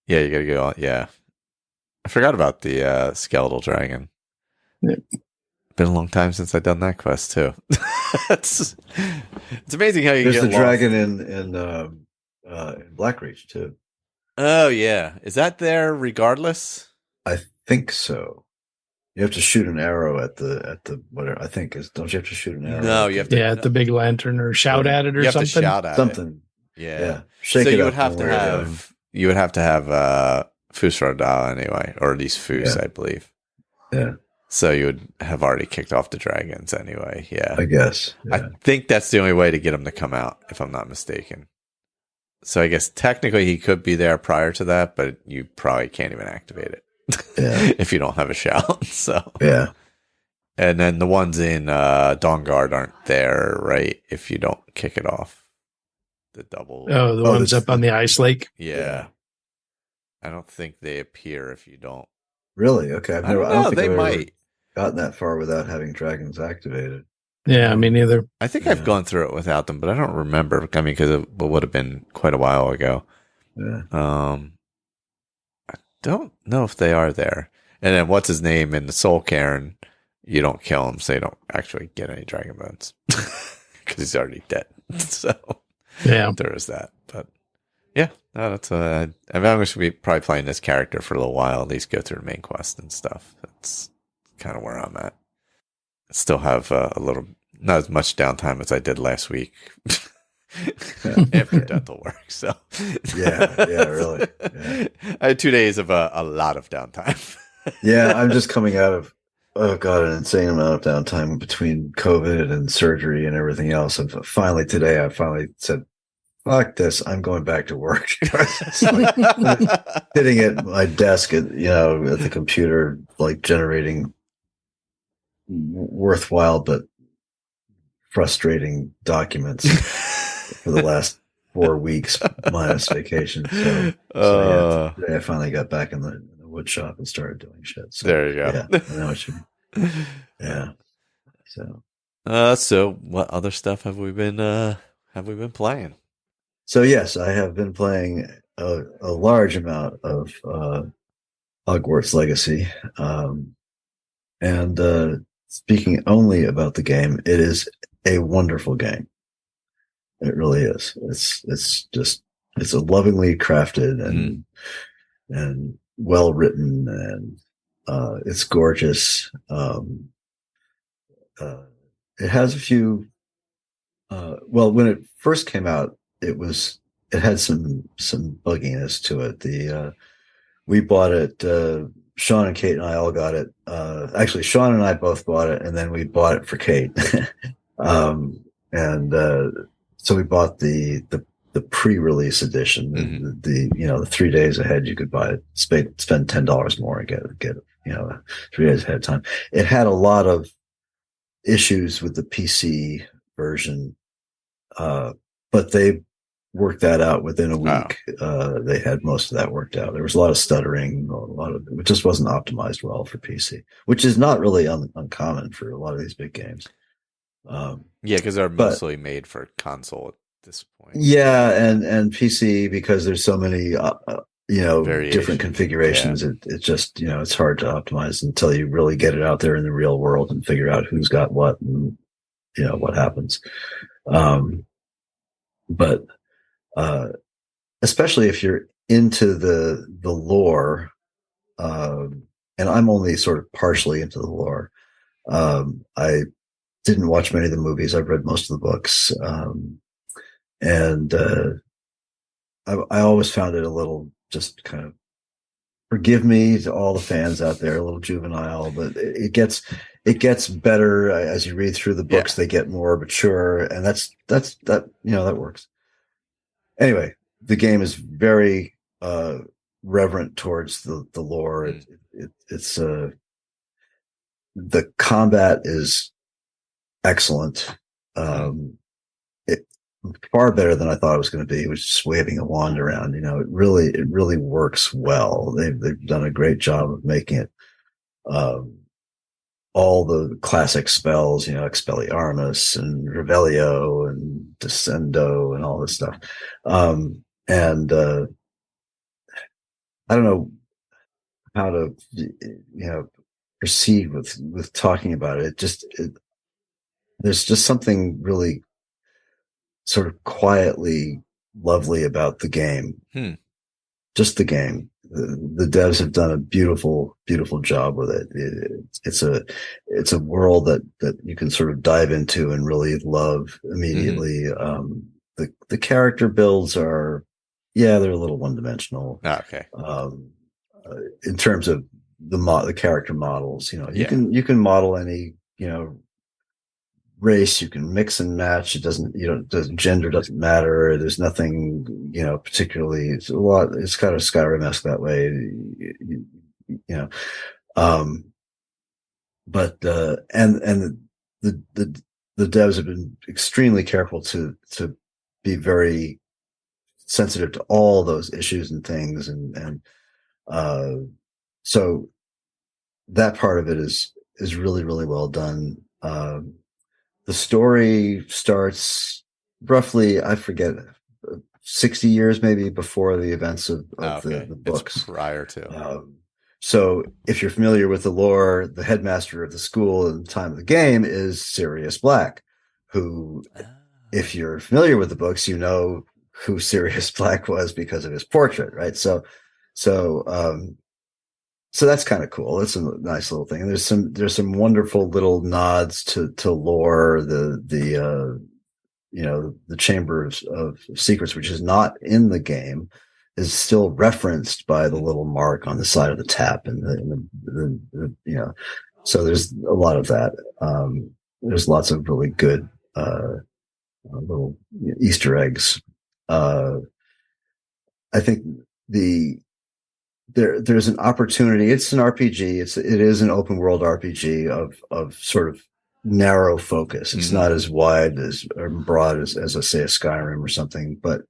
Speaker 1: Yeah, you got to go on. Yeah. I forgot about the skeletal dragon.
Speaker 3: Yeah.
Speaker 1: Been a long time since I've done that quest too. It's amazing how you
Speaker 2: There's
Speaker 1: get
Speaker 2: the
Speaker 1: lost.
Speaker 2: dragon in Blackreach too.
Speaker 1: Oh yeah, is that there regardless?
Speaker 2: I think so. You have to shoot an arrow at the whatever. I think is. Don't you have to shoot an arrow?
Speaker 1: No, you have to.
Speaker 3: at the big lantern, or shout at it, or
Speaker 1: you have
Speaker 3: something.
Speaker 1: To shout at
Speaker 2: something.
Speaker 1: It. Yeah.
Speaker 2: Shake
Speaker 1: so
Speaker 2: it
Speaker 1: you
Speaker 2: up
Speaker 1: would have to have. You would have to have Fusradal anyway, or at least Fus, I believe.
Speaker 2: Yeah.
Speaker 1: So you would have already kicked off the dragons anyway. Yeah.
Speaker 2: I guess. Yeah.
Speaker 1: I think that's the only way to get them to come out, if I'm not mistaken. So I guess technically he could be there prior to that, but you probably can't even activate it if you don't have a shout. So
Speaker 2: yeah.
Speaker 1: And then the ones in Dawnguard aren't there, right? If you don't kick it off. The double.
Speaker 3: Oh, the ones up on the ice lake?
Speaker 1: Yeah. I don't think they appear if you don't.
Speaker 2: Really? Okay.
Speaker 1: I don't think they might.
Speaker 2: Gotten that far without having dragons activated.
Speaker 3: Yeah, me neither.
Speaker 1: I think I've gone through it without them, but I don't remember. I mean, because it would have been quite a while ago.
Speaker 2: Yeah.
Speaker 1: I don't know if they are there. And then what's his name in the Soul Cairn? You don't kill him, so you don't actually get any dragon bones because he's already dead. So
Speaker 3: yeah,
Speaker 1: there is that. But yeah, no, that's. I'm going to be probably playing this character for a little while. At least go through the main quest and stuff. That's kind of where I'm at. Still have a little, not as much downtime as I did last week after dental work. So
Speaker 2: yeah, really. Yeah.
Speaker 1: I had 2 days of a lot of downtime.
Speaker 2: Yeah, I'm just coming out of an insane amount of downtime between COVID and surgery and everything else. And finally today, I said, "Fuck this! I'm going back to work." Sitting at my desk at the computer, like generating worthwhile but frustrating documents for the last 4 weeks minus vacation. So today I finally got back in the wood shop and started doing shit. So,
Speaker 1: there you go.
Speaker 2: Yeah, I know what you mean. Yeah.
Speaker 1: So what other stuff have we been playing?
Speaker 2: So yes, I have been playing a large amount of Hogwarts Legacy. And speaking only about the game, it is a wonderful game. It really is. It's a lovingly crafted and well written, and it's gorgeous. It has a few. Well, when it first came out, it had some bugginess to it. We bought it. Sean and Kate and I all got it. Actually, Sean and I both bought it, and then we bought it for Kate. So we bought the pre-release edition. The 3 days ahead you could buy it, spend $10 more and get it 3 days ahead of time. It had a lot of issues with the PC version, but they worked that out within a week. Wow. They had most of that worked out. There was a lot of stuttering, it just wasn't optimized well for PC, which is not really uncommon for a lot of these big games.
Speaker 1: Because they're mostly made for console at this point.
Speaker 2: Yeah, and PC, because there's so many different configurations. Yeah. It just it's hard to optimize until you really get it out there in the real world and figure out who's got what and what happens. But especially if you're into the lore, and I'm only sort of partially into the lore. I didn't watch many of the movies. I've read most of the books. I always found it a little, just kind of, forgive me to all the fans out there, a little juvenile, but it gets better as you read through the books. Yeah. They get more mature, and that works. Anyway, the game is very reverent towards the lore. It's the combat is excellent. Far better than I thought it was going to be. It was just waving a wand around. It really works well. They've done a great job of making it. All the classic spells, Expelliarmus and Revelio and Descendo and all this stuff. I don't know how to, proceed with talking about it. There's just something really sort of quietly lovely about the game. Just the game. The devs have done a beautiful, beautiful job with it. It's a world that you can sort of dive into and really love immediately. The character builds are, they're a little one dimensional.
Speaker 1: Okay.
Speaker 2: In terms of the character models, you can model any, race. You can mix and match. Gender doesn't matter. There's nothing, particularly, it's kind of Skyrim-esque that way, but the devs have been extremely careful to be very sensitive to all those issues and things. So that part of it is really, really well done. The story starts roughly, I forget, 60 years maybe before the events of the books.
Speaker 1: It's prior to.
Speaker 2: So if you're familiar with the lore, the headmaster of the school at the time of the game is Sirius Black, who, if you're familiar with the books, you know who Sirius Black was because of his portrait, right? So that's kind of cool. It's a nice little thing. There's some wonderful little nods to lore. The Chamber of Secrets, which is not in the game, is still referenced by the little mark on the side of the tap, and so there's a lot of that. There's lots of really good little Easter eggs. I think there's an opportunity. It's an RPG. It is an open world RPG of sort of narrow focus. It's not as wide or broad as I say a Skyrim or something, but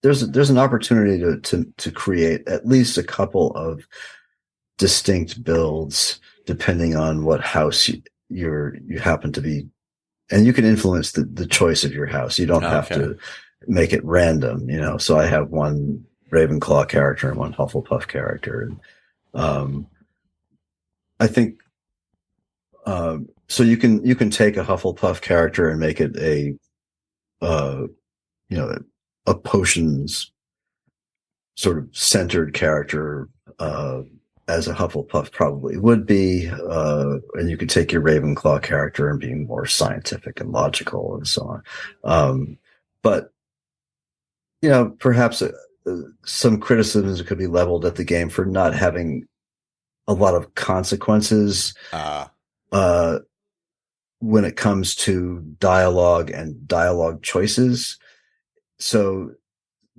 Speaker 2: there's an opportunity to create at least a couple of distinct builds depending on what house you happen to be, and you can influence the choice of your house. You don't have to make it random, So I have one Ravenclaw character and one Hufflepuff character. I think so. You can take a Hufflepuff character and make it a a potions sort of centered character, as a Hufflepuff probably would be, and you could take your Ravenclaw character and be more scientific and logical and so on. But perhaps some criticisms could be leveled at the game for not having a lot of consequences when it comes to dialogue and dialogue choices. So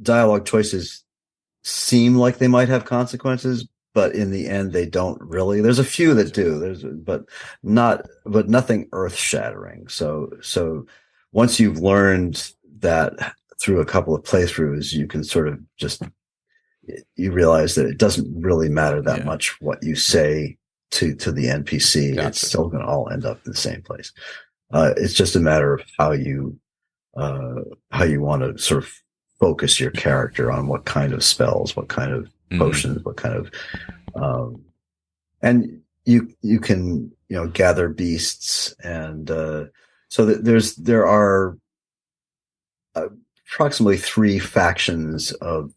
Speaker 2: dialogue choices seem like they might have consequences, but in the end they don't really. There's a few that do, but nothing earth shattering. So once you've learned that through a couple of playthroughs, you can sort of you realize that it doesn't really matter that much what you say to the NPC. Gotcha. It's still going to all end up in the same place. It's just a matter of how you want to sort of focus your character on what kind of spells, what kind of potions, what kind of, and you can, gather beasts. And, so that there are approximately 3 factions of,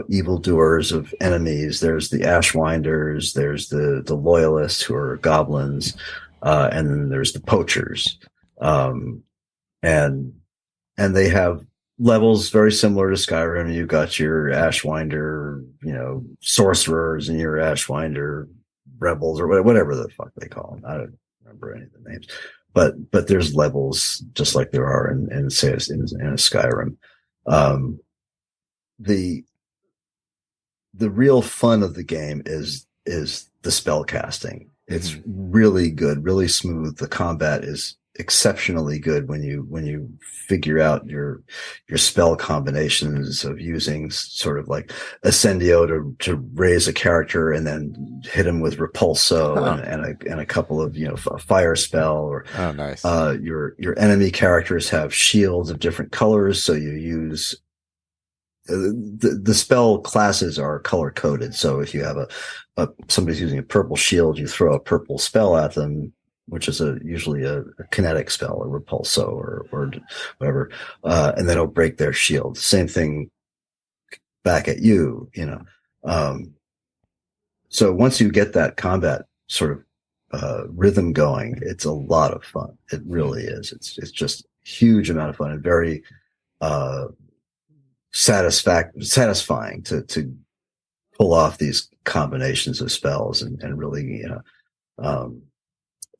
Speaker 2: evildoers, of enemies. There's the Ashwinders, there's the Loyalists, who are goblins, and then there's the poachers. And they have levels very similar to Skyrim. You've got your Ashwinder, sorcerers, and your Ashwinder rebels, or whatever the fuck they call them. I don't remember any of the names, but there's levels just like there are in a Skyrim. The real fun of the game is the spell casting. It's really good, really smooth. The combat is exceptionally good when you figure out your spell combinations of using sort of like Ascendio to raise a character and then hit him with Repulso and a couple of a fire spell, or
Speaker 1: nice.
Speaker 2: Your enemy characters have shields of different colors, so you use the spell classes are color coded. So if you have somebody's using a purple shield, you throw a purple spell at them, which is usually a kinetic spell, or Repulso, or whatever, and then it'll break their shield. Same thing back at you, So once you get that combat sort of rhythm going, it's a lot of fun. It really is. It's just a huge amount of fun, and very satisfying to pull off these combinations of spells and really,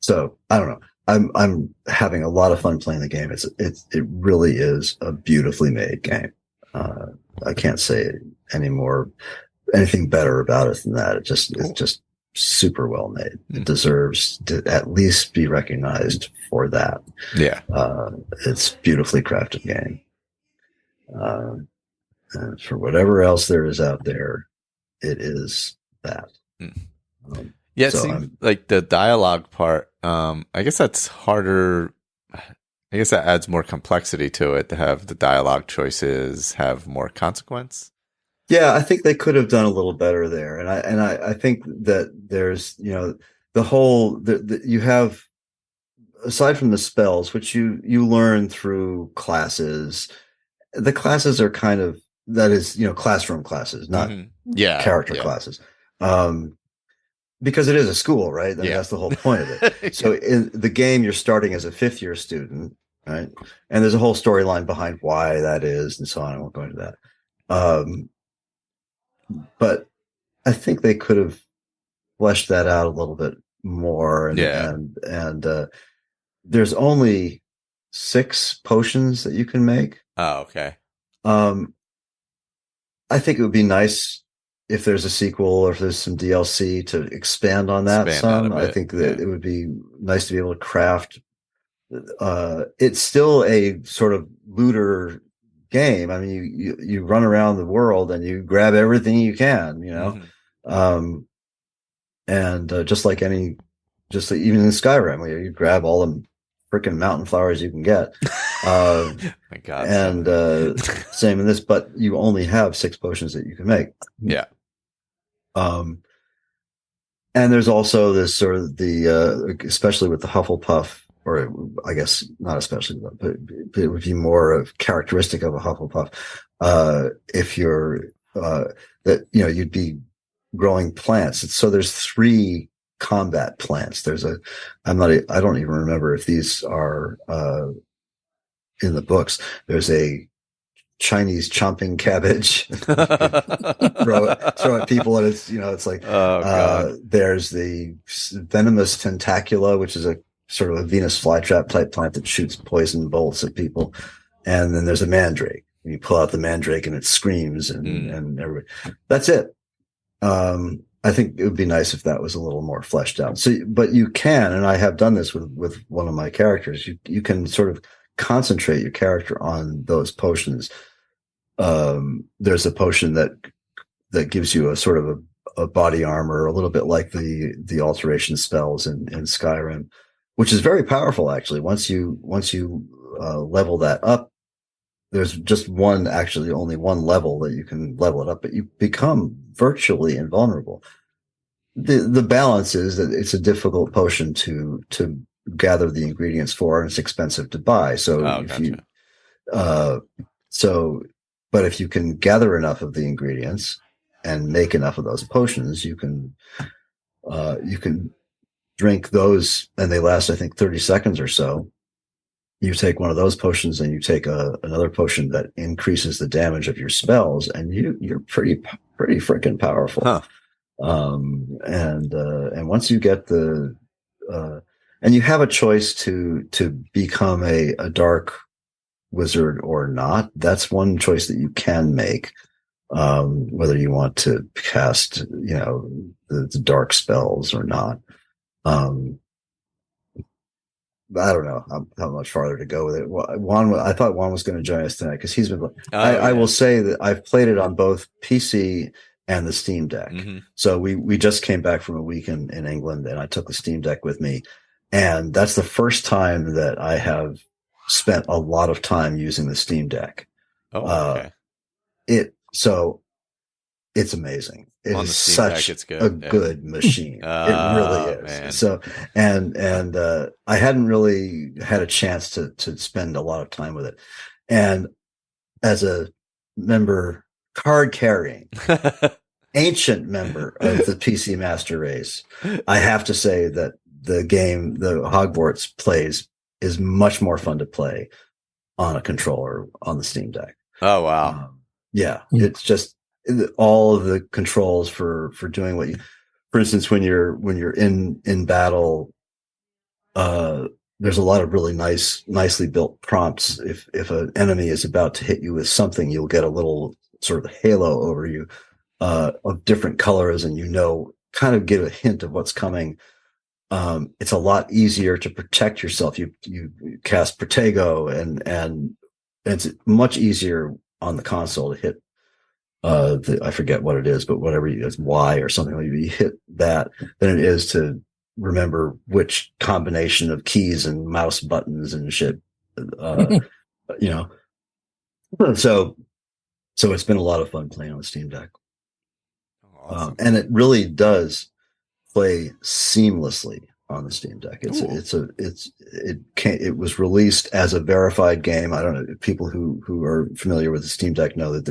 Speaker 2: so I don't know. I'm having a lot of fun playing the game. It really is a beautifully made game. I can't say anything better about it than that. It's just super well made. It deserves to at least be recognized for that.
Speaker 1: Yeah.
Speaker 2: It's beautifully crafted game. And for whatever else there is out there, it is that.
Speaker 1: Yeah, it seems like the dialogue part, I guess that's harder. I guess that adds more complexity to it, to have the dialogue choices have more consequence.
Speaker 2: Yeah, I think they could have done a little better there. And I think that there's, the whole, you have, aside from the spells, which you learn through classes, the classes are kind of, that is, classroom classes, not character classes. Because it is a school, right? I mean, that's the whole point of it. So in the game, you're starting as a 5th-year student, right? And there's a whole storyline behind why that is, and so on. I won't go into that. But I think they could have fleshed that out a little bit more. And there's only 6 potions that you can make.
Speaker 1: Oh, okay.
Speaker 2: I think it would be nice if there's a sequel, or if there's some DLC to expand on that some. I think that it would be nice to be able to craft. It's still a sort of looter game. I mean, you run around the world and you grab everything you can, and just like even in Skyrim, where you grab all the freaking mountain flowers you can get.
Speaker 1: My God.
Speaker 2: And same in this, but you only have 6 potions that you can make.
Speaker 1: Yeah.
Speaker 2: And there's also this sort of especially with the Hufflepuff, or I guess not especially, but it would be more of characteristic of a Hufflepuff. If you're, that, you'd be growing plants. So there's 3 combat plants. I don't even remember if these are, in the books. There's a Chinese chomping cabbage. throw at people, and it's like, there's the venomous tentacula, which is a sort of a Venus flytrap type plant that shoots poison bolts at people. And then there's a mandrake. You pull out the mandrake and it screams and everybody. That's it. I think it would be nice if that was a little more fleshed out. So, but you can, and I have done this with one of my characters. You can sort of concentrate your character on those potions. There's a potion that gives you a sort of a body armor, a little bit like the alteration spells in Skyrim, which is very powerful actually. Once you level that up, there's just only one level that you can level it up, but you become virtually invulnerable. The balance is that it's a difficult potion to gather the ingredients for, and it's expensive to buy. So
Speaker 1: gotcha.
Speaker 2: But if you can gather enough of the ingredients and make enough of those potions, you can drink those, and they last, I think, 30 seconds or so. You take one of those potions and you take another potion that increases the damage of your spells, and you're pretty freaking powerful.
Speaker 1: Huh.
Speaker 2: And once you get and you have a choice to become a dark wizard or not. That's one choice that you can make. Whether you want to cast, the dark spells or not. I don't know how much farther to go with it. I thought Juan was going to join us tonight because he's been. I will say that I've played it on both PC and the Steam Deck. Mm-hmm. So we just came back from a week in England, and I took the Steam Deck with me, and that's the first time that I have spent a lot of time using the Steam Deck.
Speaker 1: Oh, okay.
Speaker 2: It's amazing. It
Speaker 1: on
Speaker 2: is such good machine. It really is. Man. So, and I hadn't really had a chance to spend a lot of time with it. And as a member, card carrying, ancient member of the PC Master Race, I have to say that the game, the Hogwarts plays, is much more fun to play on a controller on the Steam Deck.
Speaker 1: Oh, wow.
Speaker 2: It's just, all of the controls for doing what you, for instance, when you're in battle, there's a lot of really nicely built prompts. If an enemy is about to hit you with something, you'll get a little sort of halo over you, of different colors, and kind of give a hint of what's coming. It's a lot easier to protect yourself. You cast Protego, and it's much easier on the console to hit. I forget what it is, but whatever it's Y or something like that, you hit that than it is to remember which combination of keys and mouse buttons and shit. So it's been a lot of fun playing on the Steam Deck. Awesome. And it really does play seamlessly on the Steam Deck. It was released as a verified game. I don't know, people who are familiar with the Steam Deck know that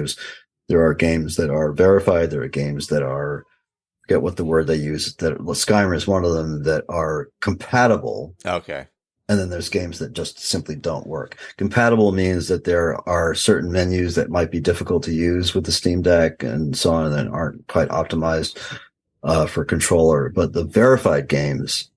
Speaker 2: there are games that are verified. There are games that are, I forget what the word they use, Skyrim is one of them, that are compatible.
Speaker 1: Okay.
Speaker 2: And then there's games that just simply don't work. Compatible means that there are certain menus that might be difficult to use with the Steam Deck and so on, and aren't quite optimized for controller. But the verified games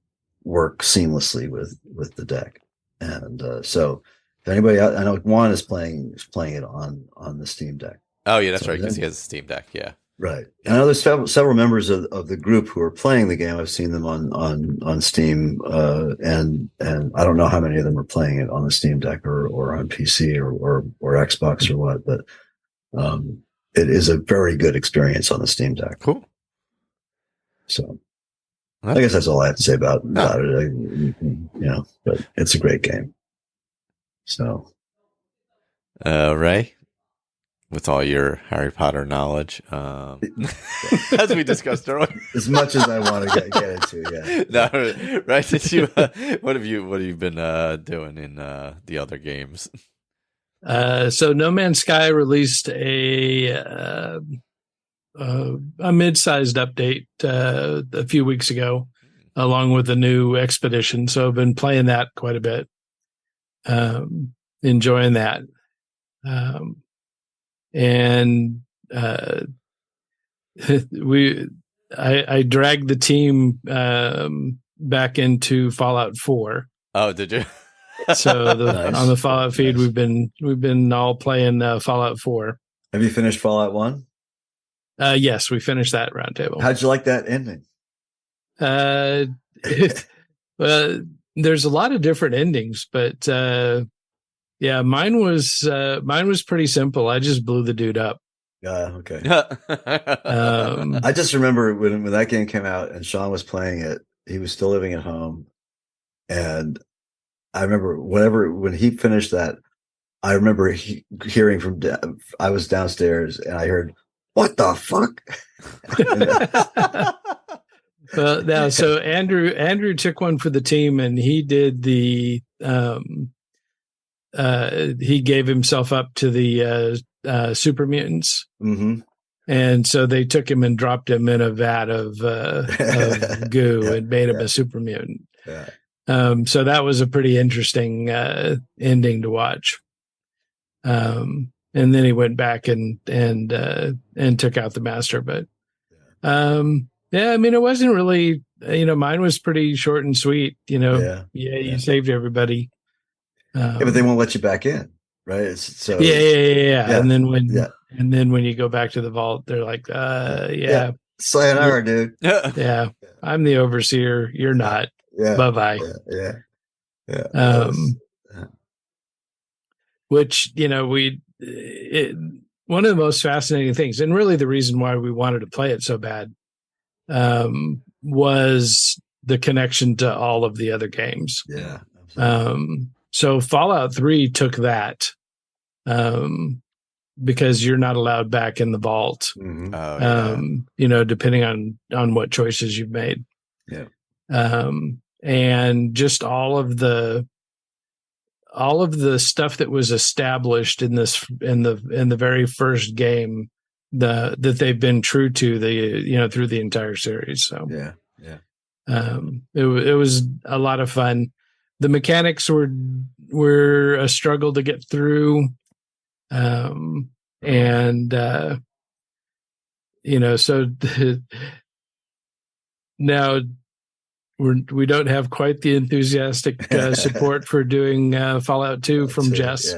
Speaker 2: work seamlessly with the deck. And so if anybody, I know Juan is playing it on the Steam Deck.
Speaker 1: Oh yeah, that's right, because he has a Steam Deck. Yeah,
Speaker 2: right. I know there's several members of the group who are playing the game. I've seen them on Steam, and I don't know how many of them are playing it on the Steam Deck or on PC or Xbox or what, but it is a very good experience on the Steam Deck.
Speaker 1: Cool.
Speaker 2: So, I guess that's all I have to say about it. But it's a great game. So,
Speaker 1: Ray, with all your Harry Potter knowledge, as we discussed earlier,
Speaker 2: as much as I want to get into, yeah.
Speaker 1: No, right? Did you? What have you been doing in the other games?
Speaker 3: So No Man's Sky released a mid-sized update a few weeks ago, along with a new expedition. So I've been playing that quite a bit, enjoying that, and I dragged the team back into Fallout 4.
Speaker 1: Oh, did you?
Speaker 3: So
Speaker 2: Nice.
Speaker 3: On the Fallout feed, we've been all playing Fallout 4.
Speaker 2: Have you finished Fallout 1?
Speaker 3: Yes, we finished that roundtable.
Speaker 2: How'd you like that ending?
Speaker 3: There's a lot of different endings, but yeah, mine was pretty simple. I just blew the dude up.
Speaker 2: Okay. I just remember when that game came out and Sean was playing it, he was still living at home. And I remember when he finished that, I remember hearing I was downstairs and I heard, "What the fuck?"
Speaker 3: Well, now, so Andrew took one for the team and he did he gave himself up to the super mutants.
Speaker 2: Mm-hmm.
Speaker 3: And so they took him and dropped him in a vat of goo and made him a super mutant.
Speaker 2: Yeah.
Speaker 3: So that was a pretty interesting ending to watch. And then he went back and took out the master. But yeah, I mean, it wasn't really, mine was pretty short and sweet. You saved everybody.
Speaker 2: But they won't let you back in, right?
Speaker 3: Yeah. And then when you go back to the vault, they're like,
Speaker 2: sayonara, dude.
Speaker 3: Yeah, I'm the overseer. You're not.
Speaker 2: Yeah.
Speaker 3: Bye-bye.
Speaker 2: Yeah.
Speaker 3: Which, one of the most fascinating things, and really the reason why we wanted to play it so bad, was the connection to all of the other games.
Speaker 2: Yeah.
Speaker 3: So Fallout 3 took that, because you're not allowed back in the vault, depending on what choices you've made.
Speaker 2: Yeah.
Speaker 3: And just all of the stuff that was established in the very first game, that they've been true to through the entire series. So
Speaker 2: yeah.
Speaker 3: It was a lot of fun. The mechanics were a struggle to get through. So now we don't have quite the enthusiastic support for doing Fallout 2 from Jess.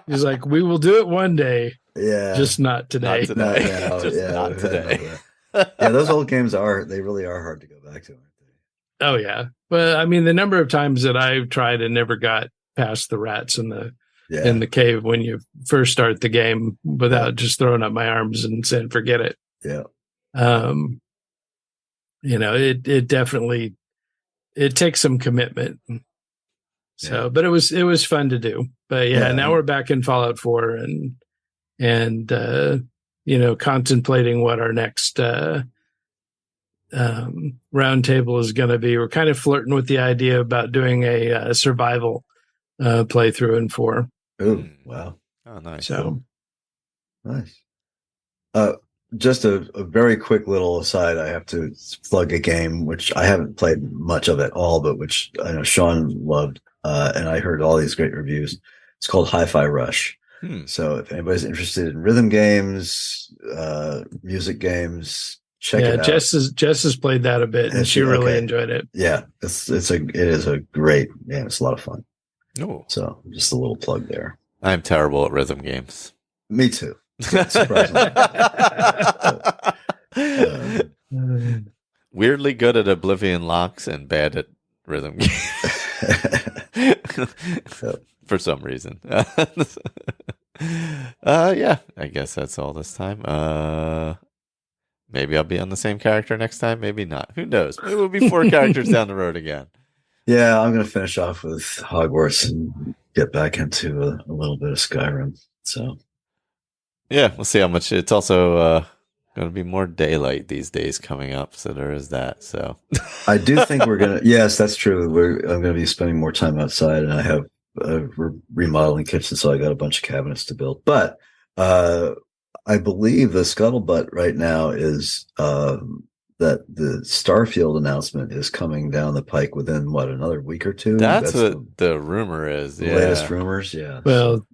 Speaker 3: He's like, we will do it one day.
Speaker 2: Yeah.
Speaker 3: Just not today.
Speaker 1: Not today.
Speaker 2: Not today. Yeah, those old games they really are hard to go back to, aren't they?
Speaker 3: Oh yeah. But I mean, the number of times that I've tried and never got past the rats in the cave when you first start the game without just throwing up my arms and saying, forget it.
Speaker 2: Yeah.
Speaker 3: It definitely, it takes some commitment. So, but it was fun to do. But now we're back in Fallout 4 and contemplating what our next roundtable is going to be. We're kind of flirting with the idea about doing a survival playthrough in 4.
Speaker 2: Oh, wow.
Speaker 1: Oh, nice.
Speaker 3: So
Speaker 2: nice. Just a very quick little aside. I have to plug a game which I haven't played much of at all, but which I know Sean loved, and I heard all these great reviews. It's called Hi-Fi Rush. So if anybody's interested in rhythm games, music games, check it out.
Speaker 3: Jess has played that a bit, and she really enjoyed it.
Speaker 2: Yeah, it is a great game. It's a lot of fun.
Speaker 1: Oh,
Speaker 2: so just a little plug there.
Speaker 1: I'm terrible at rhythm games.
Speaker 2: Me too. Surprisingly.
Speaker 1: Weirdly good at Oblivion locks and bad at rhythm games. For some reason. Yeah, I guess that's all this time. Maybe I'll be on the same character next time. Maybe not. Who knows? Maybe we'll be 4 characters down the road again.
Speaker 2: Yeah, I'm going to finish off with Hogwarts and get back into a little bit of Skyrim. So,
Speaker 1: yeah, we'll see how much. It's also going to be more daylight these days coming up, so there is that. So,
Speaker 2: I do think we're going to. Yes, that's true. I'm going to be spending more time outside, and I have we're remodeling kitchen, so I got a bunch of cabinets to build. But I believe the scuttlebutt right now is that the Starfield announcement is coming down the pike within another week or two.
Speaker 1: That's what the rumor is.
Speaker 2: The latest rumors. Yeah.
Speaker 3: Well,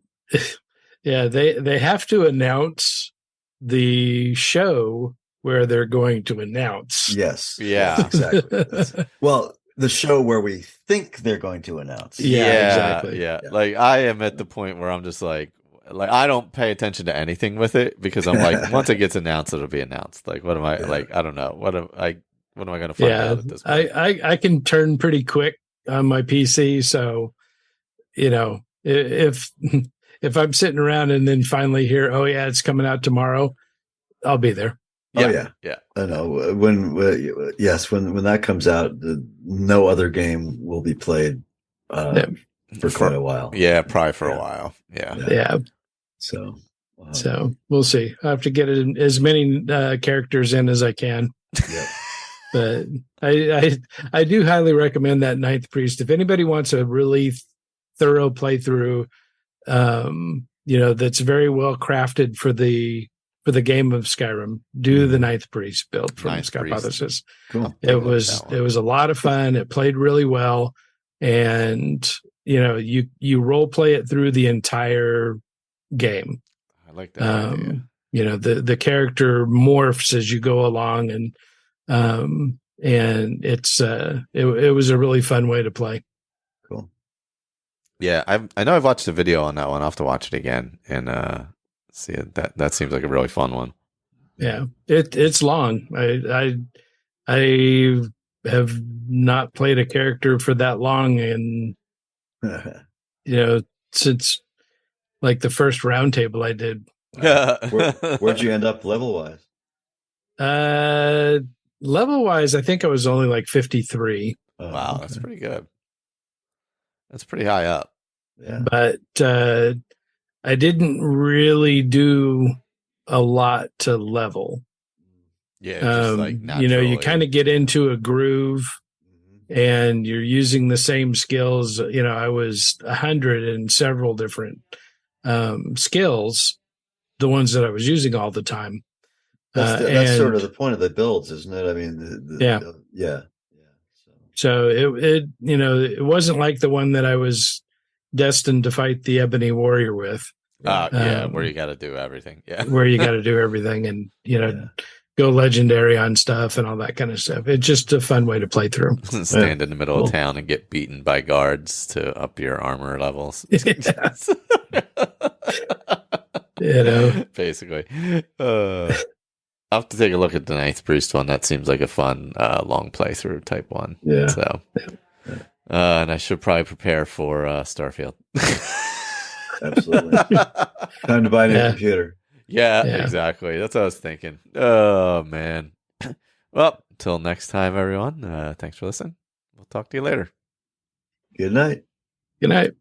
Speaker 3: yeah, they have to announce the show where they're going to announce.
Speaker 2: Yes.
Speaker 1: Yeah.
Speaker 2: Exactly. Well, the show where we think they're going to announce.
Speaker 1: Yeah,
Speaker 3: exactly.
Speaker 1: Yeah. Like I am at the point where I'm just like I don't pay attention to anything with it because I'm like, once it gets announced, it'll be announced. Like, what am I like? I don't know. What am I going to find out at this point?
Speaker 3: I can turn pretty quick on my PC, so if I'm sitting around and then finally hear, oh yeah, it's coming out tomorrow, I'll be there.
Speaker 2: Yeah. I know when that comes out, no other game will be played for quite a while.
Speaker 1: Yeah, probably for a while. Yeah.
Speaker 2: So
Speaker 3: we'll see. I have to get as many characters in as I can.
Speaker 2: Yeah.
Speaker 3: But I do highly recommend that Ninth Priest. If anybody wants a really thorough playthrough, that's very well crafted for the game of Skyrim, do the Ninth Priest build from Skypothesis.
Speaker 2: Cool.
Speaker 3: It was a lot of fun. It played really well, and you role play it through the entire game.
Speaker 1: I like that idea.
Speaker 3: The character morphs as you go along, and it's it was a really fun way to play.
Speaker 2: Cool.
Speaker 1: Yeah, I know I've watched a video on that one. I'll have to watch it again and see it. That seems like a really fun one.
Speaker 3: Yeah, it's long. I have not played a character for that long, and since like the first roundtable I did.
Speaker 2: Where'd you end up level wise?
Speaker 3: Level wise, I think I was only like 53.
Speaker 1: Wow, that's pretty good. That's pretty high up.
Speaker 2: Yeah,
Speaker 3: but I didn't really do a lot to level.
Speaker 1: Yeah, just like naturally.
Speaker 3: You kind of get into a groove, and you're using the same skills. I was 100 in several different skills, the ones that I was using all the time.
Speaker 2: That's sort of the point of the builds, isn't it? I mean, yeah.
Speaker 3: So it wasn't like the one that I was destined to fight the Ebony Warrior with.
Speaker 1: Where you got to do everything. Yeah,
Speaker 3: where you got to do everything, and go legendary on stuff and all that kind of stuff. It's just a fun way to play through.
Speaker 1: Stand in the middle of town and get beaten by guards to up your armor levels. Basically. I'll have to take a look at the Ninth Priest one. That seems like a fun long playthrough type one.
Speaker 2: Yeah.
Speaker 1: So, and I should probably prepare for Starfield.
Speaker 2: Absolutely. Time to buy a new computer.
Speaker 1: Yeah, exactly. That's what I was thinking. Oh, man. Well, until next time, everyone. Thanks for listening. We'll talk to you later.
Speaker 2: Good night.
Speaker 3: Good night.